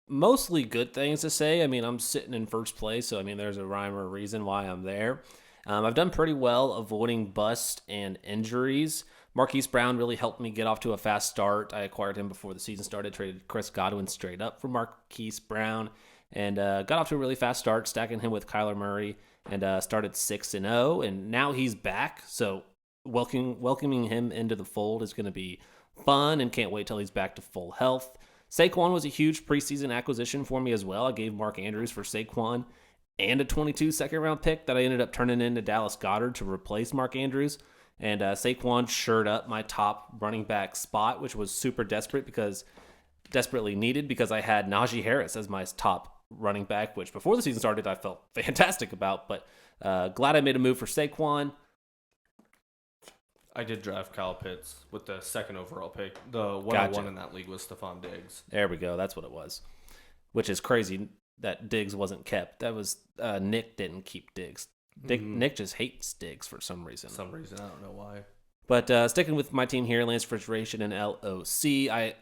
mostly good things to say. I mean, I'm sitting in first place, so I mean, there's a rhyme or a reason why I'm there. I've done pretty well avoiding bust and injuries. Marquise Brown really helped me get off to a fast start. I acquired him before the season started, traded Chris Godwin straight up for Marquise Brown, and got off to a really fast start, stacking him with Kyler Murray, and started 6-0, and now he's back, so welcoming him into the fold is going to be fun, and can't wait till he's back to full health. Saquon was a huge preseason acquisition for me as well. I gave Mark Andrews for Saquon and a 22 second-round pick that I ended up turning into Dallas Goedert to replace Mark Andrews. And Saquon shored up my top running back spot, which was super desperately needed because I had Najee Harris as my top running back, which before the season started I felt fantastic about. But glad I made a move for Saquon. I did draft Kyle Pitts with the 2nd overall pick. The one I won in that league was Stephon Diggs. There we go. That's what it was. Which is crazy that Diggs wasn't kept. That was Nick didn't keep Diggs. Nick just hates Diggs for some reason. I don't know why. But sticking with my team here, Lance Refrigeration and LOC, I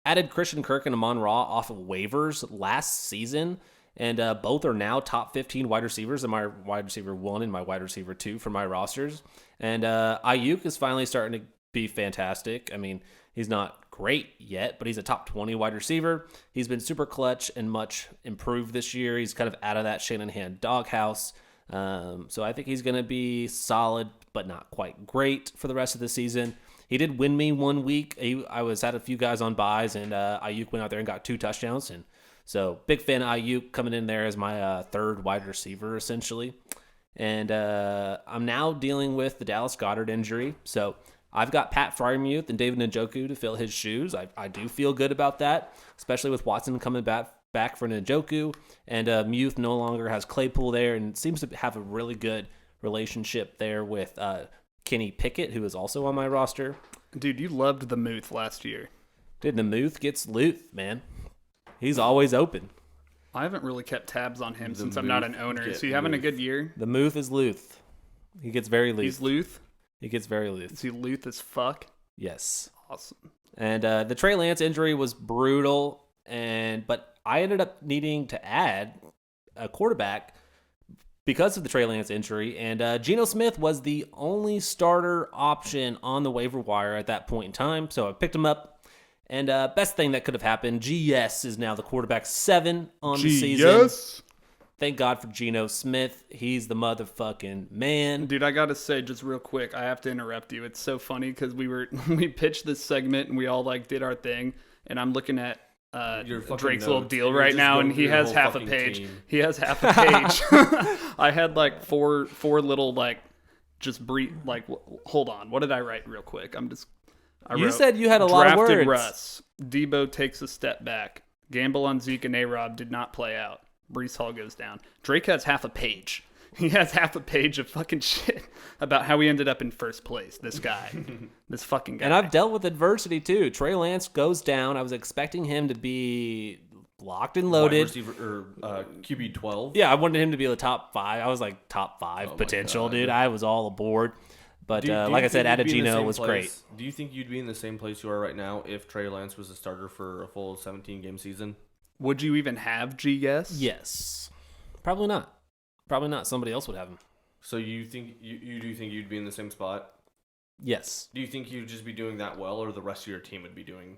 added Christian Kirk and Amon Ra off of waivers last season, and both are now top 15 wide receivers in my wide receiver 1 and my wide receiver 2 for my rosters. And Ayuk is finally starting to be fantastic. I mean, he's not great yet, but he's a top 20 wide receiver. He's been super clutch and much improved this year. He's kind of out of that Shanahan doghouse. So I think he's going to be solid, but not quite great for the rest of the season. He did win me 1 week. I had a few guys on buys, and Ayuk went out there and got 2 touchdowns. And so big fan of Ayuk coming in there as my third wide receiver, essentially. And I'm now dealing with the Dallas Goedert injury. So I've got Pat Freiermuth and David Njoku to fill his shoes. I do feel good about that, especially with Watson coming back for Njoku. And Muth no longer has Claypool there and seems to have a really good relationship there with Kenny Pickett, who is also on my roster. Dude, you loved the Muth last year. Dude, the Muth gets loot, man. He's always open. I haven't really kept tabs on him since I'm not an owner. Is he having a good year? The Muth is Luth. He gets very Luth. He's Luth? He gets very Luth. Is he Luth as fuck? Yes. Awesome. And the Trey Lance injury was brutal, but I ended up needing to add a quarterback because of the Trey Lance injury, and Geno Smith was the only starter option on the waiver wire at that point in time, so I picked him up. And best thing that could have happened, GS is now the quarterback 7 on the season. Thank God for Geno Smith. He's the motherfucking man. Dude, I got to say just real quick, I have to interrupt you. It's so funny because we pitched this segment and we all did our thing, and I'm looking at Drake's little deal right now, and he has half a page. He has half a page. I had four little just brief hold on. What did I write real quick? You said you had a lot of words. Drafted Russ. Debo takes a step back. Gamble on Zeke and A-Rob did not play out. Breece Hall goes down. Drake has half a page. He has half a page of fucking shit about how he ended up in first place. This guy. This fucking guy. And I've dealt with adversity too. Trey Lance goes down. I was expecting him to be locked and loaded. Wide receiver, or QB 12. Yeah, I wanted him to be the top 5. I was like top 5 potential, dude. I was all aboard. But like I said, added Geno was great. Do you think you'd be in the same place you are right now if Trey Lance was a starter for a full 17-game season? Would you even have GS? Yes. Probably not. Probably not. Somebody else would have him. So you think you do think you'd be in the same spot? Yes. Do you think you'd just be doing that well, or the rest of your team would be doing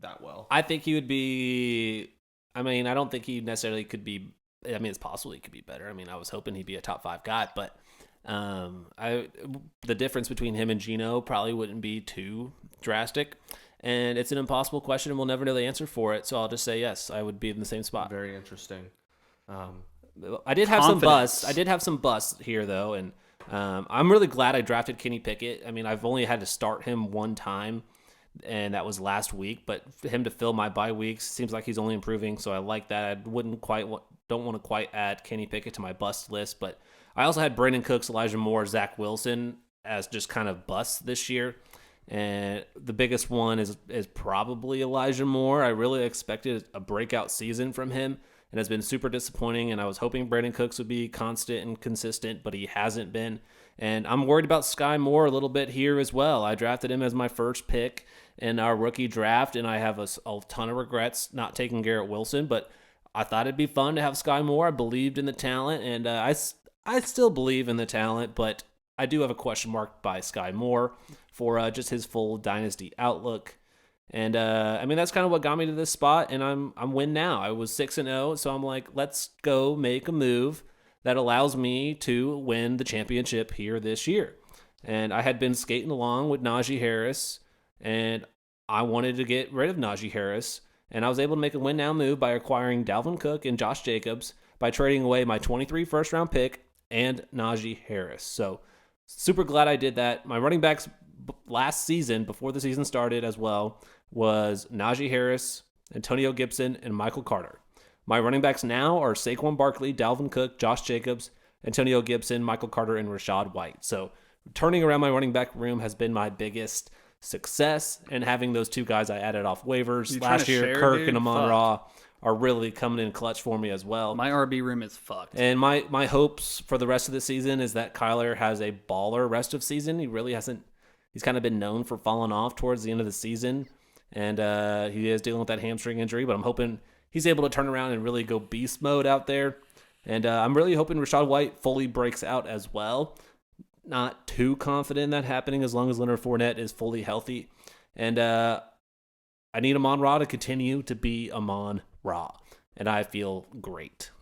that well? I think he would be. I mean, I don't think he necessarily could be. I mean, it's possible he could be better. I mean, I was hoping he'd be a top 5 guy, but the difference between him and Geno probably wouldn't be too drastic. And it's an impossible question, and we'll never know the answer for it. So I'll just say yes, I would be in the same spot. Very interesting. I did have some busts. I did have some busts here, though, and I'm really glad I drafted Kenny Pickett. I mean, I've only had to start him one time, and that was last week. But for him to fill my bye weeks seems like he's only improving, so I like that. I don't want to quite add Kenny Pickett to my bust list, but I also had Brandon Cooks, Elijah Moore, Zach Wilson as just kind of busts this year. And the biggest one is probably Elijah Moore. I really expected a breakout season from him, and has been super disappointing. And I was hoping Brandon Cooks would be constant and consistent, but he hasn't been. And I'm worried about Sky Moore a little bit here as well. I drafted him as my first pick in our rookie draft, and I have a ton of regrets not taking Garrett Wilson, but I thought it'd be fun to have Sky Moore. I believed in the talent, and I still believe in the talent, but I do have a question mark by Sky Moore for just his full dynasty outlook. And I mean, that's kind of what got me to this spot, and I'm win now. I was 6-0, so I'm like, let's go make a move that allows me to win the championship here this year. And I had been skating along with Najee Harris, and I wanted to get rid of Najee Harris, and I was able to make a win now move by acquiring Dalvin Cook and Josh Jacobs by trading away my 23 first round pick and Najee Harris. So super glad I did that. My running backs last season, before the season started as well, was Najee Harris, Antonio Gibson, and Michael Carter. My running backs now are Saquon Barkley, Dalvin Cook, Josh Jacobs, Antonio Gibson, Michael Carter, and Rashad White. So turning around my running back room has been my biggest success, and having those two guys I added off waivers last year, Kirk and Amon-Ra, are really coming in clutch for me as well. My RB room is fucked. And my hopes for the rest of the season is that Kyler has a baller rest of season. He really hasn't. He's kind of been known for falling off towards the end of the season, and he is dealing with that hamstring injury. But I'm hoping he's able to turn around and really go beast mode out there. And I'm really hoping Rashad White fully breaks out as well. Not too confident in that happening as long as Leonard Fournette is fully healthy. And I need Amon-Ra to continue to be Amon-Ra. And I feel great.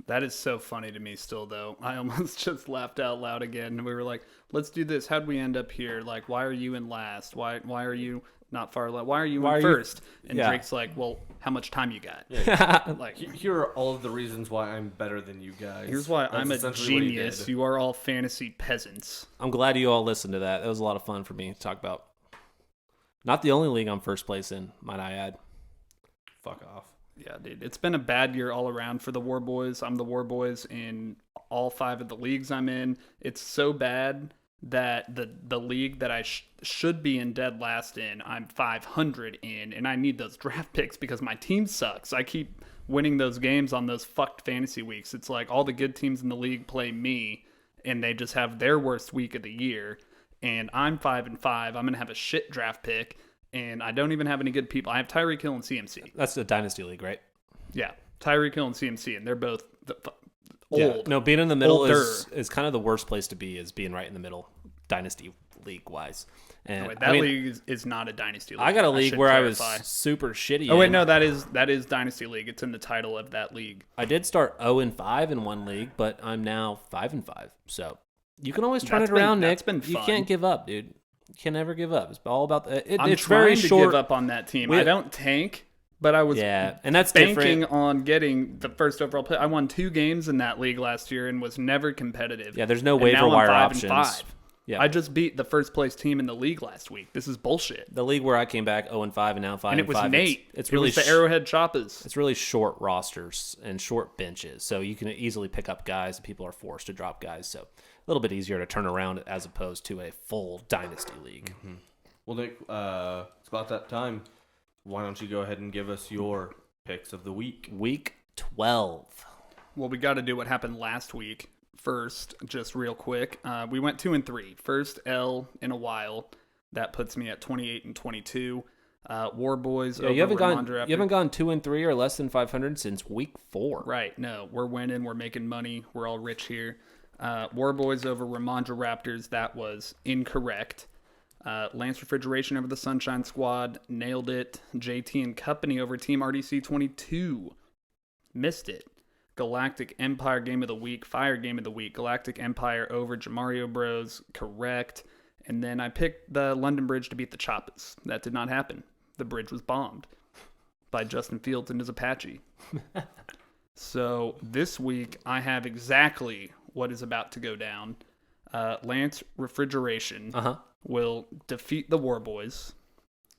That is so funny to me still, though. I almost just laughed out loud again. We were like, let's do this. How'd we end up here? Like, why are you in last? Why are you not far left? Why are you in first? And Yeah. Drake's like, well, how much time you got? Yeah. Like, Here are all of the reasons why I'm better than you guys. here's why That's I'm a essentially what he genius. did. You are all fantasy peasants. I'm glad you all listened to that. That was a lot of fun for me to talk about. Not the only league I'm first place in, might I add. Fuck off. Yeah, dude. It's been a bad year all around for the War Boys. I'm the War Boys in all 5 of the leagues I'm in. It's so bad that the league that I should be in dead last in, I'm 500 in, and I need those draft picks because my team sucks. I keep winning those games on those fucked fantasy weeks. It's like all the good teams in the league play me, and they just have their worst week of the year, and I'm 5-5. I'm going to have a shit draft pick, and I don't even have any good people. I have Tyreek Hill and CMC. That's a dynasty league, right? Yeah, Tyreek Hill and CMC, and they're both old. Yeah. No, being in the middle Older. is kind of the worst place to be, is being right in the middle, dynasty league wise. And Wait, that league is not a dynasty league. I got a league should where clarify. I was super shitty. Oh wait, in. no, that is dynasty league. It's in the title of that league. I did start 0-5 in one league, but I'm now 5-5. So you can always turn That's it around, been- Nick. that's been You fun. can't give up, dude. You can never give up. It's all about I'm it's trying very to short. give up on that team. We- I don't tank, but I was Yeah, and that's banking different. on getting the first overall pick. I won 2 games in that league last year and was never competitive. Yeah, there's no And waiver now I'm wire 5-5. options. Yeah. I just beat the first place team in the league last week. This is bullshit. The league where I came back 0-5 and now 5-5. And it was Nate. It's It really was the Arrowhead Choppas. It's really short rosters and short benches, so you can easily pick up guys, and people are forced to drop guys. So a little bit easier to turn around as opposed to a full dynasty league. Mm-hmm. Well, Nick, it's about that time. Why don't you go ahead and give us your picks of the week? Week 12. Well, we got to do what happened last week first, just real quick. We went 2-3. First L in a while. That puts me at 28-22. War Boys. Yeah, over you haven't Ramondre gone 2-3 or less than 500 since week 4. Right. No, we're winning. We're making money. We're all rich here. War Boys over Ramondre Raptors. That was incorrect. Lance Refrigeration over the Sunshine Squad. Nailed it. JT and Company over Team RDC 22. Missed it. Galactic Empire Game of the Week. Fire Game of the Week. Galactic Empire over Jamario Bros. Correct. And then I picked the London Bridge to beat the Choppas. That did not happen. The bridge was bombed by Justin Fields and his Apache. So this week I have exactly what is about to go down. Lance Refrigeration will defeat the War Boys.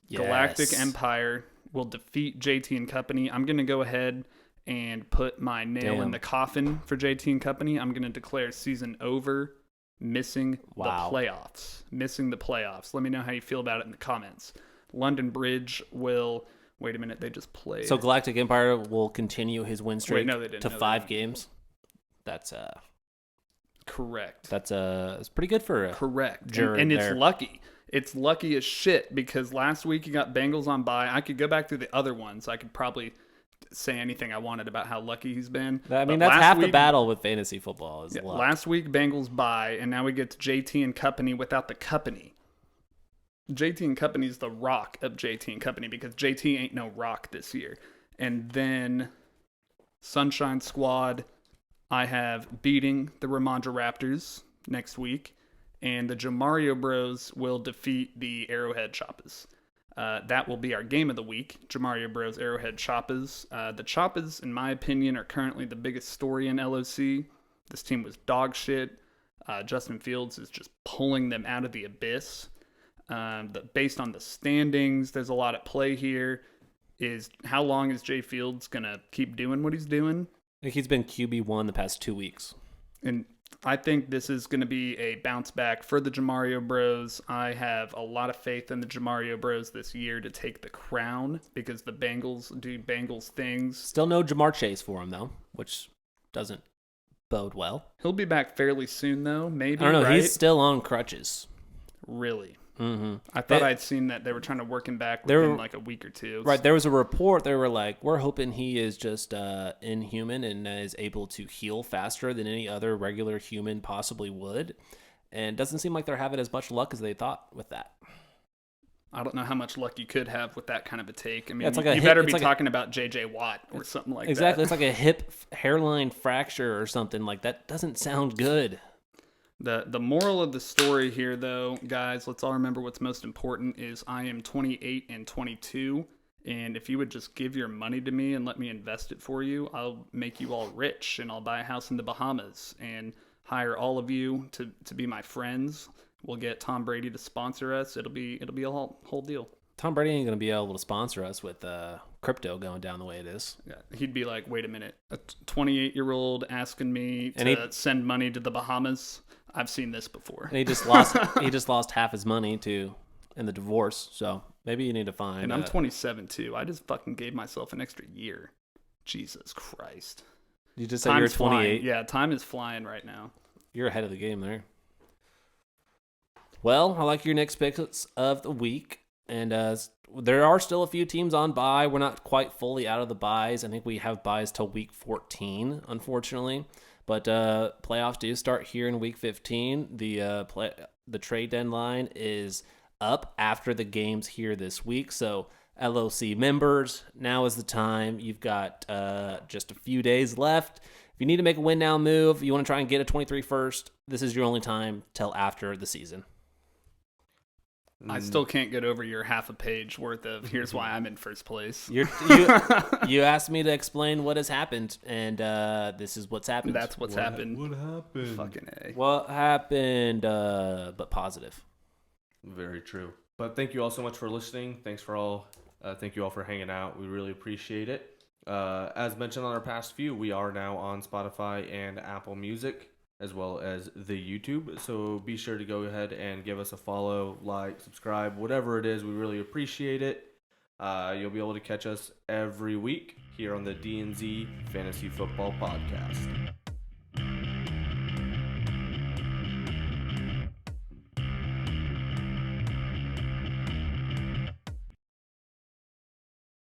Yes. Galactic Empire will defeat JT and Company. I'm going to go ahead and put my nail in the coffin for JT and Company. I'm going to declare season over missing Wow. the playoffs. Missing the playoffs. Let me know how you feel about it in the comments. London Bridge will... Wait a minute, they just played. So Galactic Empire will continue his win streak no, they didn't. to No, they 5 didn't. games. That's Correct. it's pretty good for a Correct. juror And it's there. lucky. It's lucky as shit because last week you got Bengals on bye. I could go back through the other ones. I could probably say anything I wanted about how lucky he's been. I mean, But that's last half the week- battle with fantasy football is Yeah, luck. last week Bengals bye, and now we get to JT and Company without the Company. JT and Company is the rock of JT and Company because JT ain't no rock this year. And then Sunshine Squad, I have beating the Ramondre Raptors next week, and the Jamario Bros will defeat the Arrowhead Choppas. That will be our game of the week, Jamario Bros Arrowhead Choppas. The Choppas, in my opinion, are currently the biggest story in LOC. This team was dog shit. Justin Fields is just pulling them out of the abyss. Based on the standings, there's a lot at play here. How long is Jay Fields going to keep doing what he's doing? I think he's been QB1 the past 2 weeks. And I think this is going to be a bounce back for the Jamario Bros. I have a lot of faith in the Jamario Bros this year to take the crown because the Bengals do Bengals things. Still no Jamar Chase for him, though, which doesn't bode well. He'll be back fairly soon, though. Maybe, I don't know. right? He's still on crutches. Really? Mm-hmm. I thought I'd seen that they were trying to work him back within like a week or two. Right. There was a report. They were like, we're hoping he is just inhuman and is able to heal faster than any other regular human possibly would. And it doesn't seem like they're having as much luck as they thought with that. I don't know how much luck you could have with that kind of a take. I mean, Yeah, it's like you a better hip- be it's like talking about J.J. Watt or something like Exactly. that. It's like a hip hairline fracture or something. Like, that doesn't sound good. The moral of the story here, though, guys, let's all remember what's most important is I am 28 and 22, and if you would just give your money to me and let me invest it for you, I'll make you all rich, and I'll buy a house in the Bahamas and hire all of you to be my friends. We'll get Tom Brady to sponsor us. It'll be a whole deal. Tom Brady ain't going to be able to sponsor us with crypto going down the way it is. Yeah, he'd be like, wait a minute, a 28-year-old asking me And to send money to the Bahamas? I've seen this before. And he just lost half his money in the divorce. So maybe you need to find. And I'm 27 too. I just fucking gave myself an extra year. Jesus Christ. You just said you're 28. Flying. Yeah, time is flying right now. You're ahead of the game there. Well, I like your next picks of the week. And there are still a few teams on bye. We're not quite fully out of the byes. I think we have byes till week 14, unfortunately. But playoffs do start here in week 15. The trade deadline is up after the games here this week. So LOC members, now is the time. You've got just a few days left. If you need to make a win now move, you want to try and get a 23 first, this is your only time till after the season. I still can't get over your half a page worth of here's why I'm in first place. You asked me to explain what has happened, and this is what's happened. That's what's happened. What happened? Fucking A. What happened, but positive. Very true. But thank you all so much for listening. Thank you all for hanging out. We really appreciate it. As mentioned on our past few, we are now on Spotify and Apple Music, as well as the YouTube. So be sure to go ahead and give us a follow, like, subscribe, whatever it is. We really appreciate it. You'll be able to catch us every week here on the DNZ Fantasy Football Podcast.